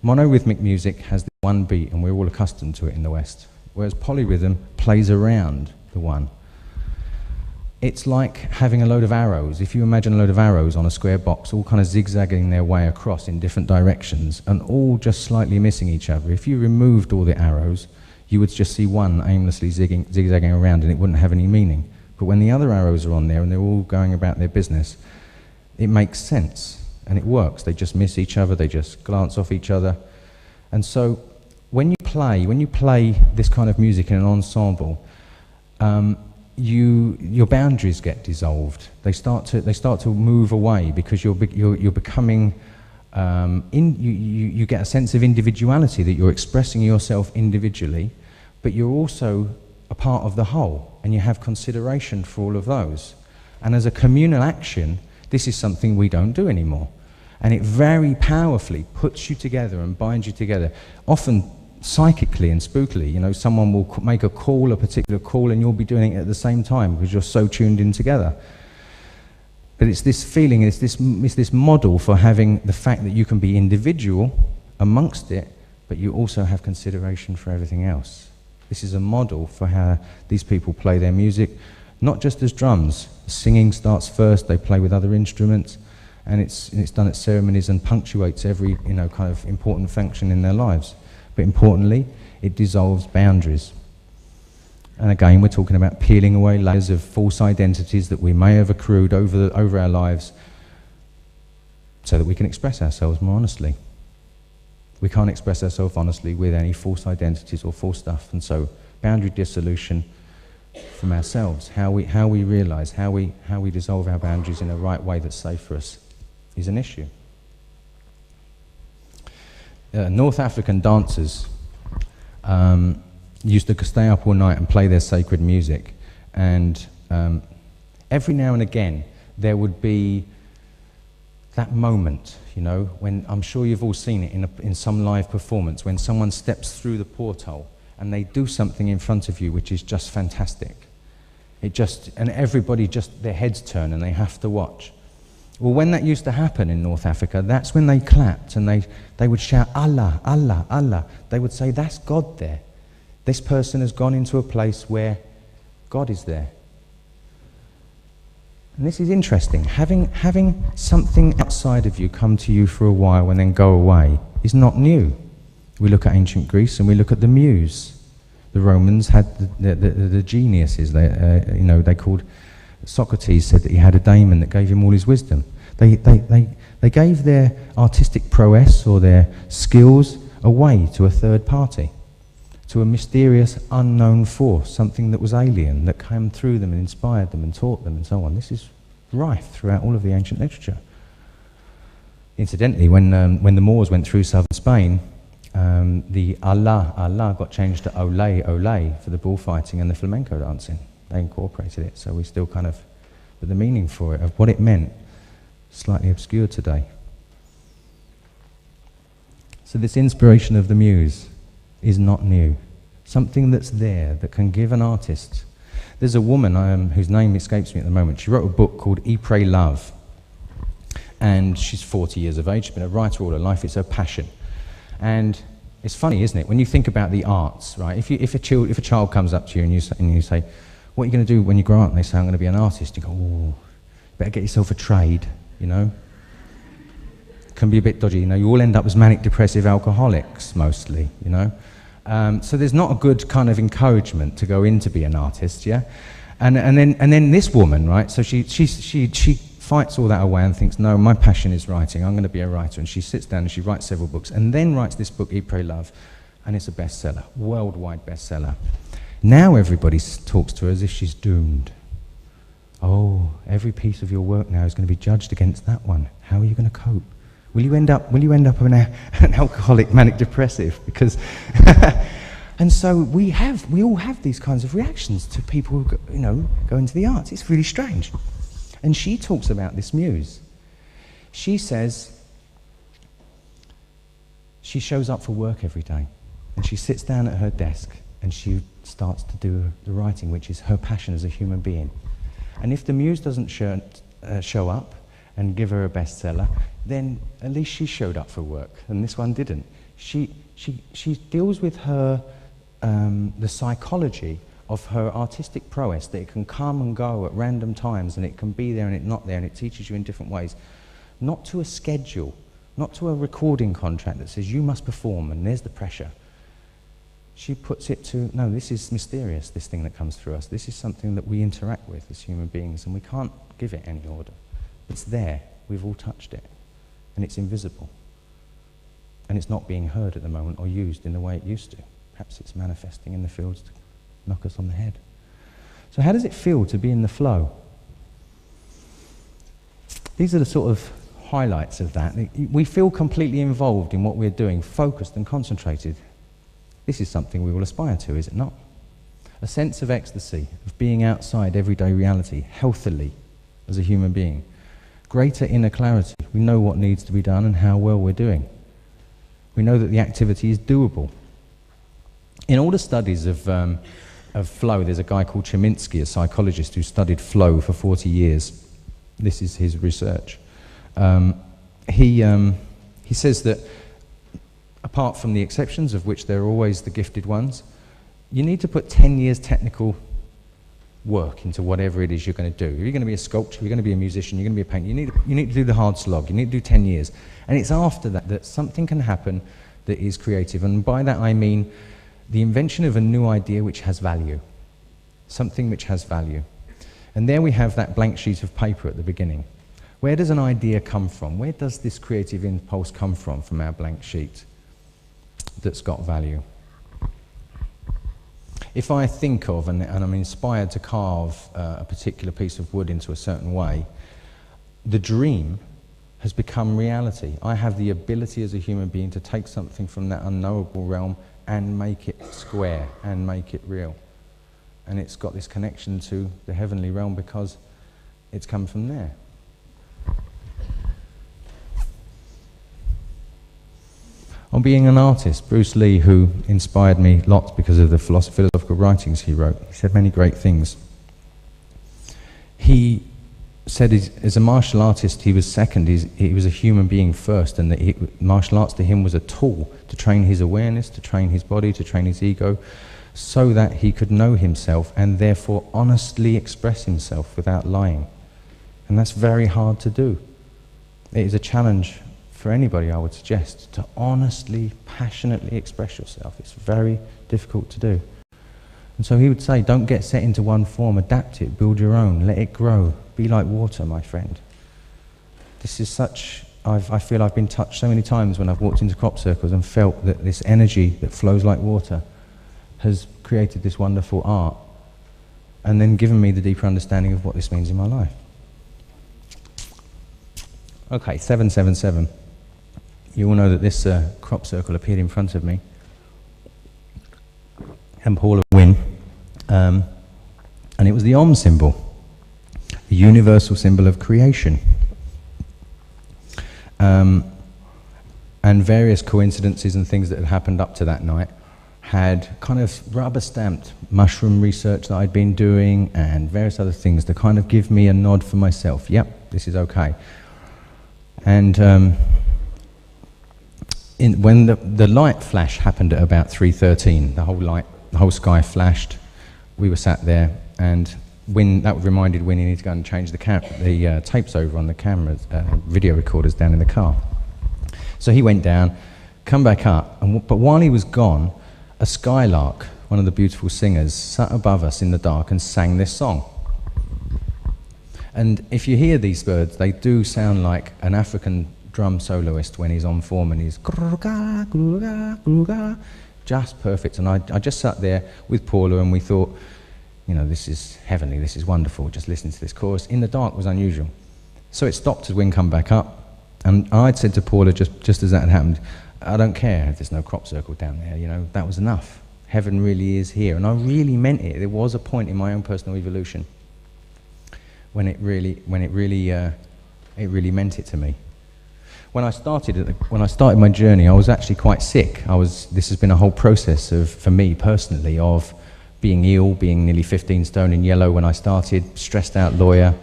Monorhythmic music has the one beat, and we're all accustomed to it in the West, whereas polyrhythm plays around the one. It's like having a load of arrows. If you imagine a load of arrows on a square box, all kind of zigzagging their way across in different directions, and all just slightly missing each other. If you removed all the arrows, you would just see one aimlessly zigzagging around, and it wouldn't have any meaning. But when the other arrows are on there, and they're all going about their business, it makes sense, and it works. They just miss each other, they just glance off each other. And so, when you play this kind of music in an ensemble, your boundaries get dissolved. They start to move away because you're becoming you get a sense of individuality, that you're expressing yourself individually, but you're also a part of the whole, and you have consideration for all of those. And as a communal action, this is something we don't do anymore, and it very powerfully puts you together and binds you together. Often psychically and spookily, you know, someone will make a particular call, and you'll be doing it at the same time because you're so tuned in together. But it's this feeling, it's this model for having the fact that you can be individual amongst it, but you also have consideration for everything else. This is a model for how these people play their music, not just as drums. Singing starts first, they play with other instruments, and it's done at ceremonies and punctuates every, you know, kind of important function in their lives. But importantly, it dissolves boundaries. And again, we're talking about peeling away layers of false identities that we may have accrued over our lives so that we can express ourselves more honestly. We can't express ourselves honestly with any false identities or false stuff. And so boundary dissolution from ourselves, how we realize, how we dissolve our boundaries in a right way that's safe for us, is an issue. North African dancers used to stay up all night and play their sacred music, and every now and again there would be that moment, you know, when I'm sure you've all seen it in some live performance, when someone steps through the porthole and they do something in front of you which is just fantastic. And everybody just, their heads turn and they have to watch. Well, when that used to happen in North Africa, that's when they clapped and they would shout, Allah, Allah, Allah. They would say, that's God there. This person has gone into a place where God is there. And this is interesting. Having something outside of you come to you for a while and then go away is not new. We look at ancient Greece and we look at the muse. The Romans had the geniuses. They called Socrates said that he had a daemon that gave him all his wisdom. They gave their artistic prowess or their skills away to a third party, to a mysterious unknown force, something that was alien, that came through them and inspired them and taught them and so on. This is rife throughout all of the ancient literature. Incidentally, when the Moors went through southern Spain, the Allah, Allah got changed to Ole, Ole for the bullfighting and the flamenco dancing. They incorporated it, so we still kind of, but the meaning for it, of what it meant, slightly obscured today. So this inspiration of the muse is not new. Something that's there that can give an artist. There's a woman whose name escapes me at the moment. She wrote a book called Eat, Pray, Love. And she's 40 years of age. She's been a writer all her life. It's her passion. And it's funny, isn't it? When you think about the arts, right? If a child comes up to you and you say, what are you going to do when you grow up? And they say, I'm going to be an artist. You go, oh, better get yourself a trade, you know? Can be a bit dodgy, you know? You all end up as manic depressive alcoholics, mostly, you know? So there's not a good kind of encouragement to go in to be an artist, yeah? And then this woman, right? So she fights all that away and thinks, no, my passion is writing. I'm going to be a writer. And she sits down and she writes several books and then writes this book, Eat, Pray, Love, and it's a bestseller, worldwide bestseller. Now everybody talks to her as if she's doomed. Oh, every piece of your work now is going to be judged against that one. How are you going to cope? Will you end up an alcoholic, manic depressive? Because, and so we all have these kinds of reactions to people who go into the arts. It's really strange. And she talks about this muse. She says she shows up for work every day, and she sits down at her desk, and she starts to do the writing, which is her passion as a human being. And if the muse doesn't show up and give her a bestseller, then at least she showed up for work, and this one didn't. She deals with her the psychology of her artistic prowess, that it can come and go at random times, and it can be there and it not there, and it teaches you in different ways. Not to a schedule, not to a recording contract that says you must perform and there's the pressure. She puts it to, no, this is mysterious, this thing that comes through us. This is something that we interact with as human beings, and we can't give it any order. It's there, we've all touched it, and it's invisible. And it's not being heard at the moment or used in the way it used to. Perhaps it's manifesting in the fields to knock us on the head. So how does it feel to be in the flow? These are the sort of highlights of that. We feel completely involved in what we're doing, focused and concentrated. This is something we will aspire to, is it not? A sense of ecstasy, of being outside everyday reality, healthily as a human being. Greater inner clarity. We know what needs to be done and how well we're doing. We know that the activity is doable. In all the studies of flow, there's a guy called Cheminsky, a psychologist who studied flow for 40 years. This is his research. He says that apart from the exceptions, of which there are always the gifted ones, you need to put 10 years technical work into whatever it is you're going to do. If you're going to be a sculptor, you're going to be a musician, you're going to be a painter, you need to do the hard slog. You need to do 10 years. And it's after that that something can happen that is creative. And by that I mean the invention of a new idea which has value. Something which has value. And there we have that blank sheet of paper at the beginning. Where does an idea come from? Where does this creative impulse come from our blank sheet that's got value? If I think of, and I'm inspired to carve a particular piece of wood into a certain way, the dream has become reality. I have the ability as a human being to take something from that unknowable realm and make it square and make it real. And it's got this connection to the heavenly realm because it's come from there. On being an artist, Bruce Lee, who inspired me lots because of the philosophical writings he wrote, he said many great things. He said as a martial artist, he was second. He was a human being first, and that martial arts to him was a tool to train his awareness, to train his body, to train his ego, so that he could know himself and therefore honestly express himself without lying. And that's very hard to do. It is a challenge for anybody, I would suggest, to honestly, passionately express yourself. It's very difficult to do. And so he would say, don't get set into one form, adapt it, build your own, let it grow. Be like water, my friend. This is such, I feel I've been touched so many times when I've walked into crop circles and felt that this energy that flows like water has created this wonderful art and then given me the deeper understanding of what this means in my life. Okay, 777. You all know that this crop circle appeared in front of me. And Paula Wynne. And it was the Om symbol, the universal symbol of creation. And various coincidences and things that had happened up to that night had kind of rubber-stamped mushroom research that I'd been doing and various other things to kind of give me a nod for myself. Yep, this is okay. And when the light flash happened at about 3:13, the whole sky flashed. We were sat there, and that reminded Wynne he needed to go and change the tapes over on the cameras, video recorders down in the car. So he went down, come back up, but while he was gone, a skylark, one of the beautiful singers, sat above us in the dark and sang this song. And if you hear these birds, they do sound like an African drum soloist when he's on form, and he's just perfect. And I just sat there with Paula, and we thought, you know, this is heavenly, this is wonderful, just listening to this chorus. In the dark was unusual. So it stopped as Wynne come back up, and I'd said to Paula, just as that had happened, I don't care if there's no crop circle down there, you know, that was enough. Heaven really is here. And I really meant it. There was a point in my own personal evolution when it really meant it to me. When I started my journey, I was actually quite sick. This has been a whole process for me personally, of being ill, being nearly 15 stone in yellow when I started, stressed out lawyer.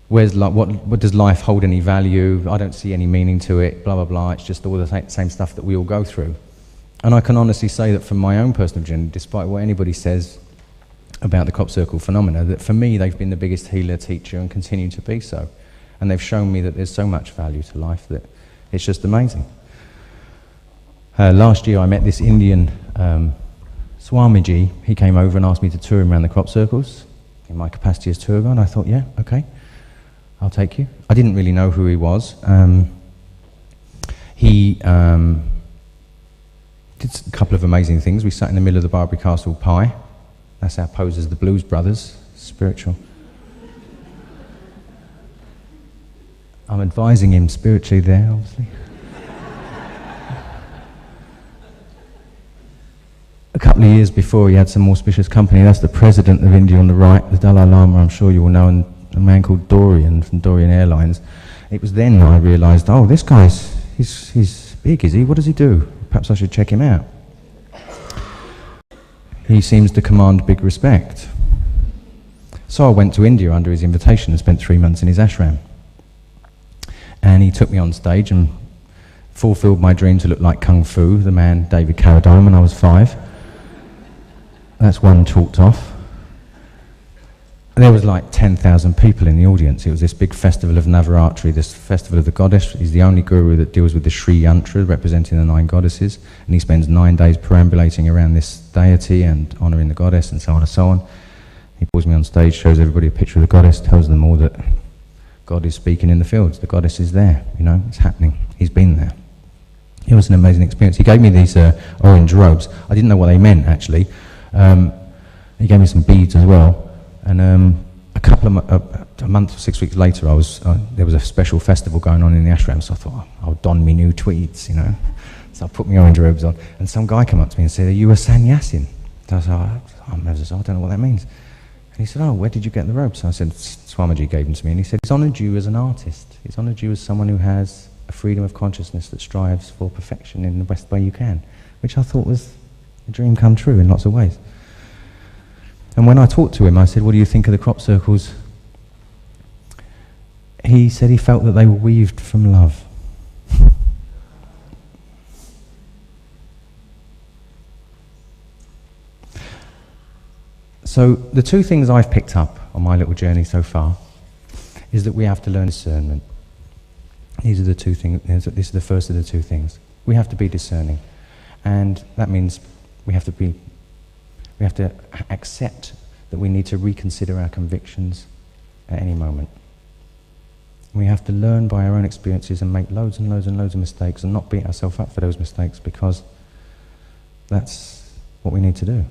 What does life hold any value? I don't see any meaning to it, blah, blah, blah. It's just all the same stuff that we all go through. And I can honestly say that from my own personal journey, despite what anybody says about the crop circle phenomena, that for me they've been the biggest healer, teacher, and continue to be so. And they've shown me that there's so much value to life that it's just amazing. Last year I met this Indian Swamiji. He came over and asked me to tour him around the crop circles in my capacity as tour guide. I thought, yeah, okay, I'll take you. I didn't really know who he was. He did a couple of amazing things. We sat in the middle of the Barbary Castle pie. That's our pose as the Blues Brothers, spiritual. I'm advising him spiritually there, obviously. A couple of years before, he had some auspicious company. That's the president of India on the right, the Dalai Lama, I'm sure you all know, and a man called Dorian from Dorian Airlines. It was then I realised, oh, this guy's, he's big, is he? What does he do? Perhaps I should check him out. He seems to command big respect. So I went to India under his invitation and spent 3 months in his ashram. And he took me on stage and fulfilled my dream to look like Kung Fu, the man David Carradine, when I was 5. That's one chalked off. There was like 10,000 people in the audience. It was this big festival of Navaratri, this festival of the goddess. He's the only guru that deals with the Sri Yantra, representing the 9 goddesses. And he spends 9 days perambulating around this deity and honouring the goddess and so on and so on. He pulls me on stage, shows everybody a picture of the goddess, tells them all that God is speaking in the fields. The goddess is there, you know, it's happening. He's been there. It was an amazing experience. He gave me these orange robes. I didn't know what they meant, actually. He gave me some beads as well. And a month or 6 weeks later, there was a special festival going on in the ashram, so I thought, I'll don me new tweeds, you know. So I put my orange robes on, and some guy came up to me and said, are you a sannyasin? So I said, I don't know what that means. And he said, oh, where did you get the robes? So I said, Swamiji gave them to me, and he said, he's honoured you as an artist. He's honoured you as someone who has a freedom of consciousness that strives for perfection in the best way you can, which I thought was a dream come true in lots of ways. And when I talked to him, I said, what do you think of the crop circles? he said he felt that they were weaved from love. So the two things I've picked up on my little journey so far is that we have to learn discernment. These are the two things. This is the first of the two things. We have to be discerning, and that means we have to accept that we need to reconsider our convictions at any moment. We have to learn by our own experiences and make loads and loads and loads of mistakes and not beat ourselves up for those mistakes, because that's what we need to do.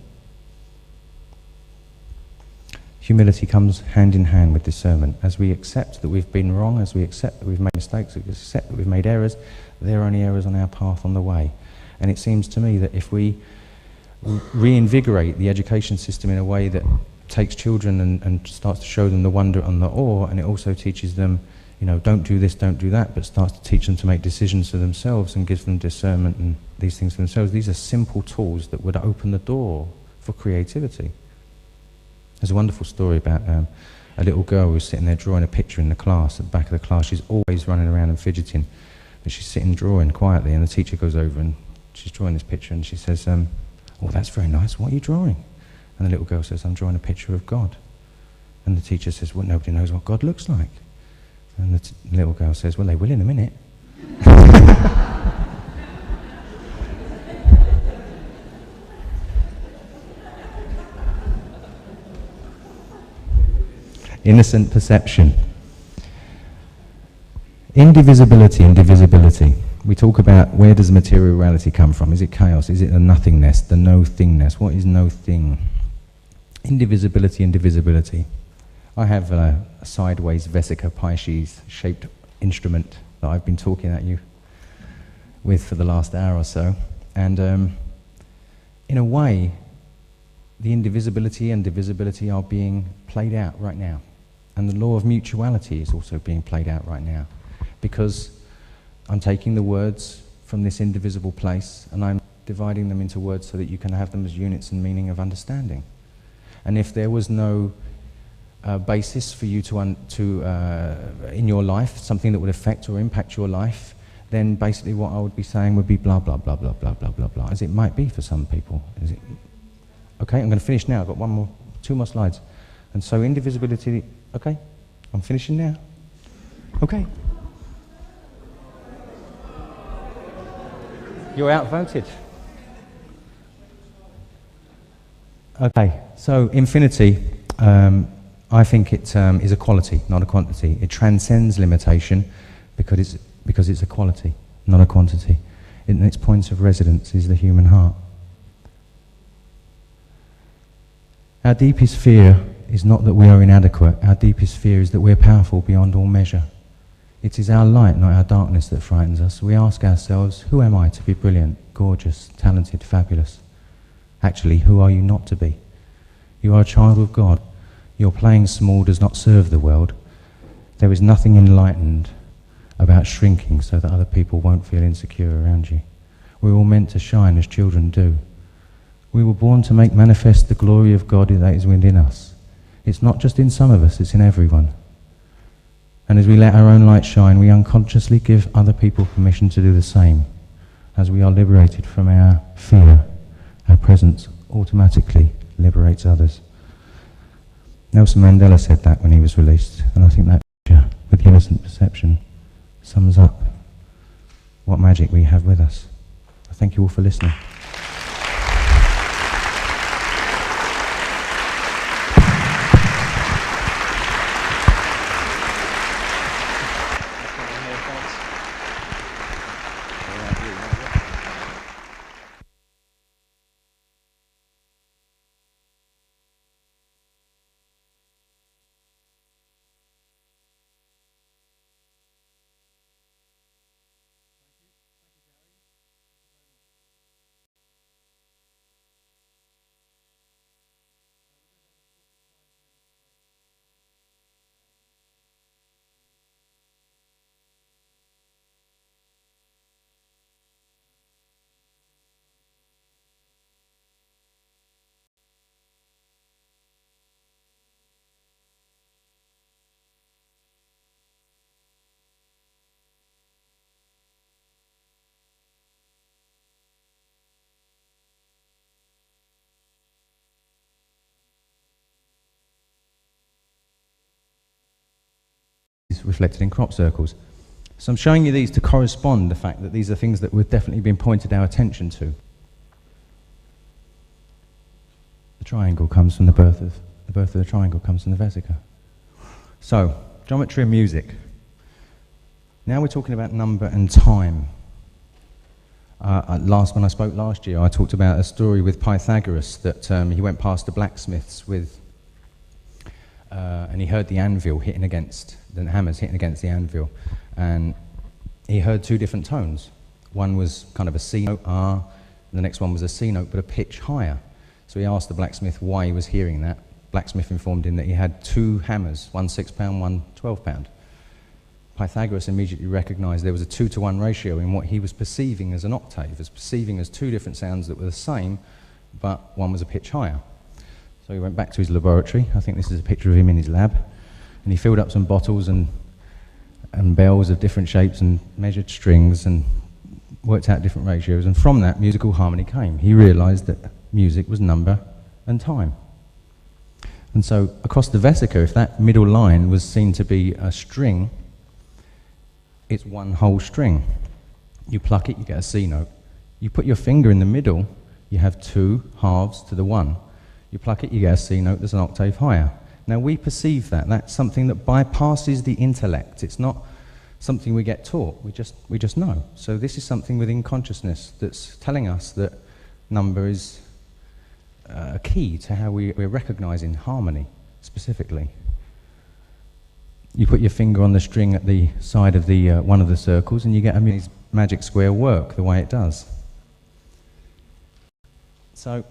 Humility comes hand in hand with discernment. As we accept that we've been wrong, as we accept that we've made mistakes, as we accept that we've made errors, there are only errors on our path on the way. And it seems to me that if we reinvigorate the education system in a way that takes children and starts to show them the wonder and the awe, and it also teaches them, you know, don't do this, don't do that, but starts to teach them to make decisions for themselves and gives them discernment and these things for themselves. These are simple tools that would open the door for creativity. There's a wonderful story about a little girl who was sitting there drawing a picture in the class, at the back of the class. She's always running around and fidgeting, but she's sitting drawing quietly, and the teacher goes over and she's drawing this picture, and she says, oh, that's very nice, what are you drawing? And the little girl says, I'm drawing a picture of God. And the teacher says, well, nobody knows what God looks like. And the little girl says, well, they will in a minute. Innocent perception. Indivisibility and divisibility. We talk about, where does material reality come from? Is it chaos? Is it the nothingness, the no-thingness? What is no-thing? Indivisibility and divisibility. I have a sideways Vesica Pisces shaped instrument that I've been talking at you with for the last hour or so. And in a way, the indivisibility and divisibility are being played out right now. And the law of mutuality is also being played out right now. Because I'm taking the words from this indivisible place and I'm dividing them into words so that you can have them as units and meaning of understanding. And if there was no basis for you to in your life, something that would affect or impact your life, then basically what I would be saying would be blah, blah, blah, blah, blah, blah, blah, blah, as it might be for some people. Is it? Okay, I'm going to finish now. I've got two more slides. And so indivisibility, okay, I'm finishing now. Okay. You're outvoted. Okay, so infinity, I think it is a quality, not a quantity. It transcends limitation because it's a quality, not a quantity. In its point of residence is the human heart. Our deepest fear is not that we are inadequate. Our deepest fear is that we're powerful beyond all measure. It is our light, not our darkness, that frightens us. We ask ourselves, who am I to be brilliant, gorgeous, talented, fabulous? Actually, who are you not to be? You are a child of God. Your playing small does not serve the world. There is nothing enlightened about shrinking so that other people won't feel insecure around you. We're all meant to shine as children do. We were born to make manifest the glory of God that is within us. It's not just in some of us, it's in everyone. And as we let our own light shine, we unconsciously give other people permission to do the same. As we are liberated from our fear, our presence automatically liberates others. Nelson Mandela said that when he was released, and I think that picture with the innocent perception sums up what magic we have with us. I thank you all for listening. reflected in crop circles. So I'm showing you these to correspond the fact that these are things that we've definitely been pointed our attention to. The triangle comes from the birth of the triangle comes from the vesica. So, geometry and music. Now we're talking about number and time. When I spoke last year, I talked about a story with Pythagoras that he went past the blacksmiths with, and he heard the anvil hitting against, the hammers hitting against the anvil, and he heard two different tones. One was kind of a C note, R, and the next one was a C note, but a pitch higher. So he asked the blacksmith why he was hearing that. Blacksmith informed him that he had two hammers, one 6-pound, one 12-pound. Pythagoras immediately recognized there was a 2-to-1 ratio in what he was perceiving as an octave, as perceiving as two different sounds that were the same, but one was a pitch higher. So he went back to his laboratory. I think this is a picture of him in his lab. And he filled up some bottles and bells of different shapes and measured strings and worked out different ratios. And from that, musical harmony came. He realized that music was number and time. And so across the vesica, if that middle line was seen to be a string, it's one whole string. You pluck it, you get a C note. You put your finger in the middle, you have two halves to the one. You pluck it, you get a C note that's an octave higher. Now we perceive that. That's something that bypasses the intellect. It's not something we get taught. We just know. So this is something within consciousness that's telling us that number is a key to how we're recognizing harmony specifically. You put your finger on the string at the side of the one of the circles and you get a magic square work the way it does. So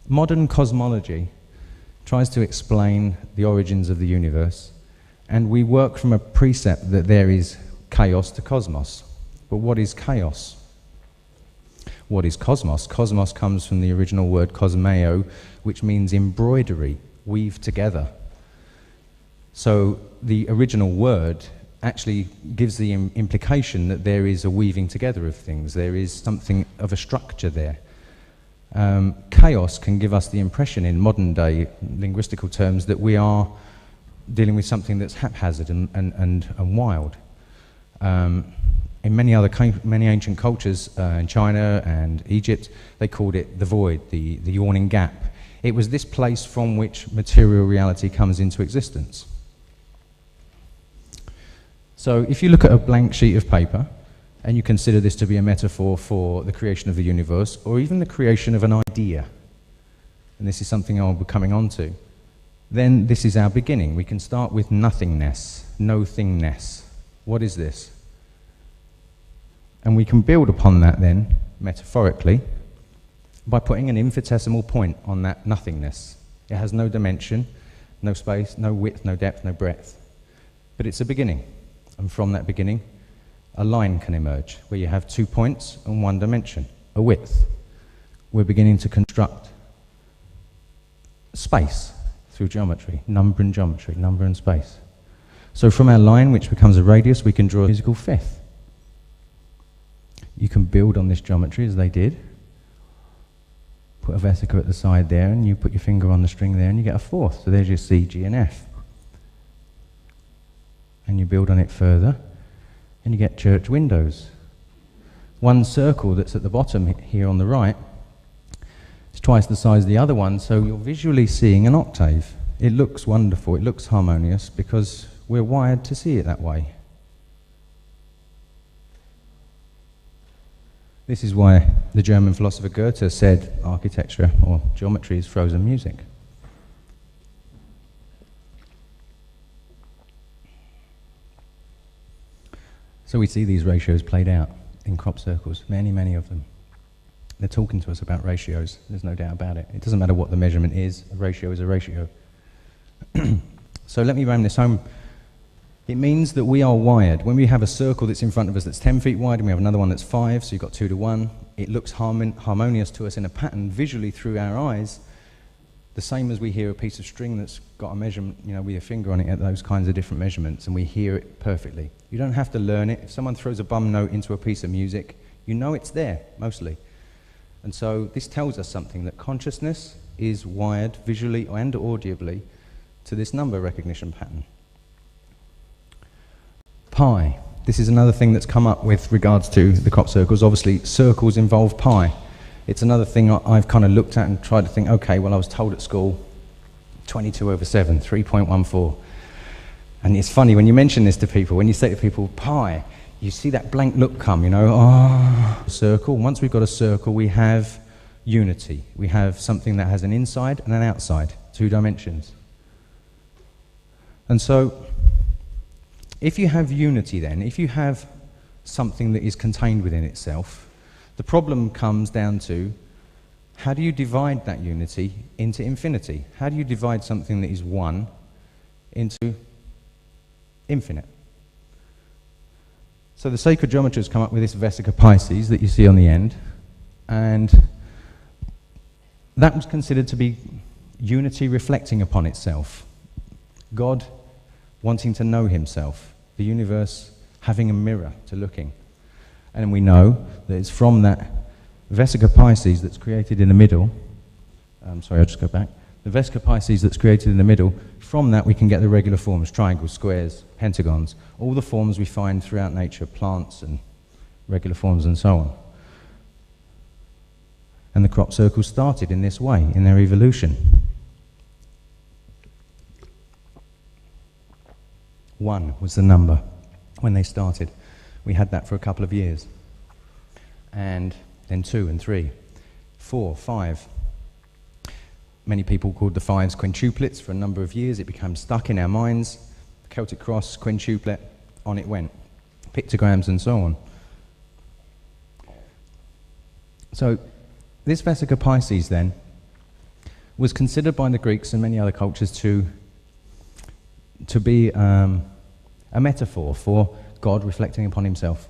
modern cosmology tries to explain the origins of the universe, and we work from a precept that there is chaos to cosmos. But what is chaos? What is cosmos? Cosmos comes from the original word kosmeo, which means embroidery, weave together. So the original word actually gives the implication that there is a weaving together of things. There is something of a structure there. Chaos can give us the impression in modern day linguistical terms that we are dealing with something that's haphazard and wild. In many ancient cultures, in China and Egypt, they called it the void, the yawning gap. It was this place from which material reality comes into existence. So if you look at a blank sheet of paper, and you consider this to be a metaphor for the creation of the universe, or even the creation of an idea, and this is something I'll be coming on to, then this is our beginning. We can start with nothingness, no-thingness. What is this? And we can build upon that then, metaphorically, by putting an infinitesimal point on that nothingness. It has no dimension, no space, no width, no depth, no breadth. But it's a beginning. And from that beginning, a line can emerge, where you have 2 points and 1 dimension, a width. We're beginning to construct space through geometry, number and space. So from our line, which becomes a radius, we can draw a musical fifth. You can build on this geometry as they did. Put a vesica at the side there, and you put your finger on the string there, and you get a fourth. So there's your C, G, and F. And you build on it further, and you get church windows. One circle that's at the bottom here on the right is twice the size of the other one, so you're visually seeing an octave. It looks wonderful, it looks harmonious, because we're wired to see it that way. This is why the German philosopher Goethe said architecture or geometry is frozen music. So we see these ratios played out in crop circles, many of them. They're talking to us about ratios, there's no doubt about it. It doesn't matter what the measurement is, a ratio is a ratio. So let me ram this home. It means that we are wired. When we have a circle that's in front of us that's 10 feet wide and we have another one that's 5, so you've got 2 to 1, it looks harmonious to us in a pattern visually through our eyes, the same as we hear a piece of string that's got a measurement, you know, with your finger on it at those kinds of different measurements, and we hear it perfectly. You don't have to learn it. If someone throws a bum note into a piece of music, you know it's there, mostly. And so this tells us something, that consciousness is wired visually and audibly to this number recognition pattern. Pi. This is another thing that's come up with regards to the crop circles. Obviously, circles involve pi. It's another thing I've kind of looked at and tried to think, okay, well, I was told at school 22/7, 3.14. And it's funny, when you mention this to people, when you say to people, pi, you see that blank look come, you know, oh, circle. Once we've got a circle, we have unity. We have something that has an inside and an outside, 2 dimensions. And so, if you have unity then, if you have something that is contained within itself, the problem comes down to, how do you divide that unity into infinity? How do you divide something that is 1 into infinite? So the sacred geometry has come up with this Vesica Pisces that you see on the end, and that was considered to be unity reflecting upon itself. God wanting to know himself, the universe having a mirror to looking. And we know that it's from that Vesica Pisces that's created in the middle, sorry, I'll just go back. The Vesica Pisces that's created in the middle, from that we can get the regular forms, triangles, squares, pentagons, all the forms we find throughout nature, plants and regular forms and so on. And the crop circles started in this way, in their evolution. 1 was the number when they started. We had that for a couple of years. And then 2 and 3, 4, 5. Many people called the 5s quintuplets for a number of years. It became stuck in our minds. Celtic cross, quintuplet, on it went. Pictograms and so on. So this Vesica Pisces then was considered by the Greeks and many other cultures to be a metaphor for God reflecting upon himself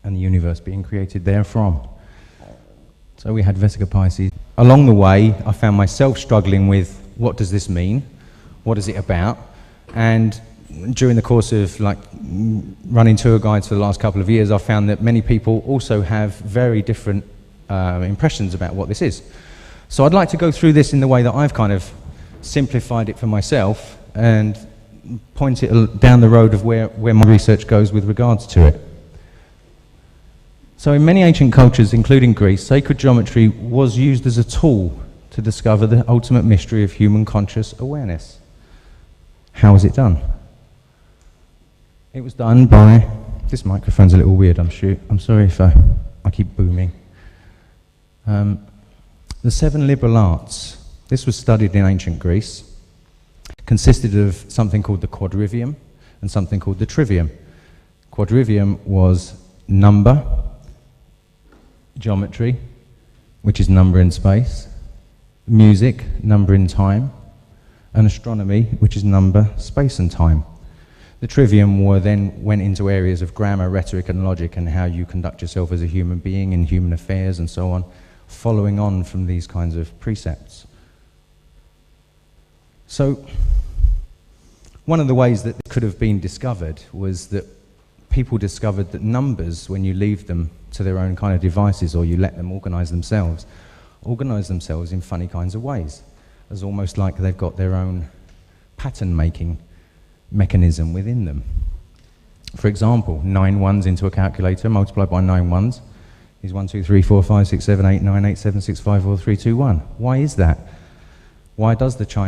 and the universe being created therefrom. So we had Vesica Pisces. Along the way, I found myself struggling with, what does this mean? What is it about? And during the course of running tour guides for the last couple of years, I found that many people also have very different impressions about what this is. So I'd like to go through this in the way that I've kind of simplified it for myself and point it down the road of where my research goes with regards to it. So in many ancient cultures, including Greece, sacred geometry was used as a tool to discover the ultimate mystery of human conscious awareness. How was it done? It was done by, this microphone's a little weird, I'm sorry if I keep booming. The 7 liberal arts, this was studied in ancient Greece, consisted of something called the quadrivium and something called the trivium. Quadrivium was number, geometry, which is number in space, music, number in time, and astronomy, which is number, space and time. The trivium then went into areas of grammar, rhetoric and logic and how you conduct yourself as a human being in human affairs and so on, following on from these kinds of precepts. So one of the ways that this could have been discovered was that people discovered that numbers, when you leave them to their own kind of devices or you let them organize themselves in funny kinds of ways, as almost like they've got their own pattern-making mechanism within them. For example, 9 ones into a calculator multiplied by 9 ones is 1, 2, 3, 4, 5, 6, 7, 8, 9, 8, 7, 6, 5, 4, 3, 2, 1. Why is that? Why does the Chinese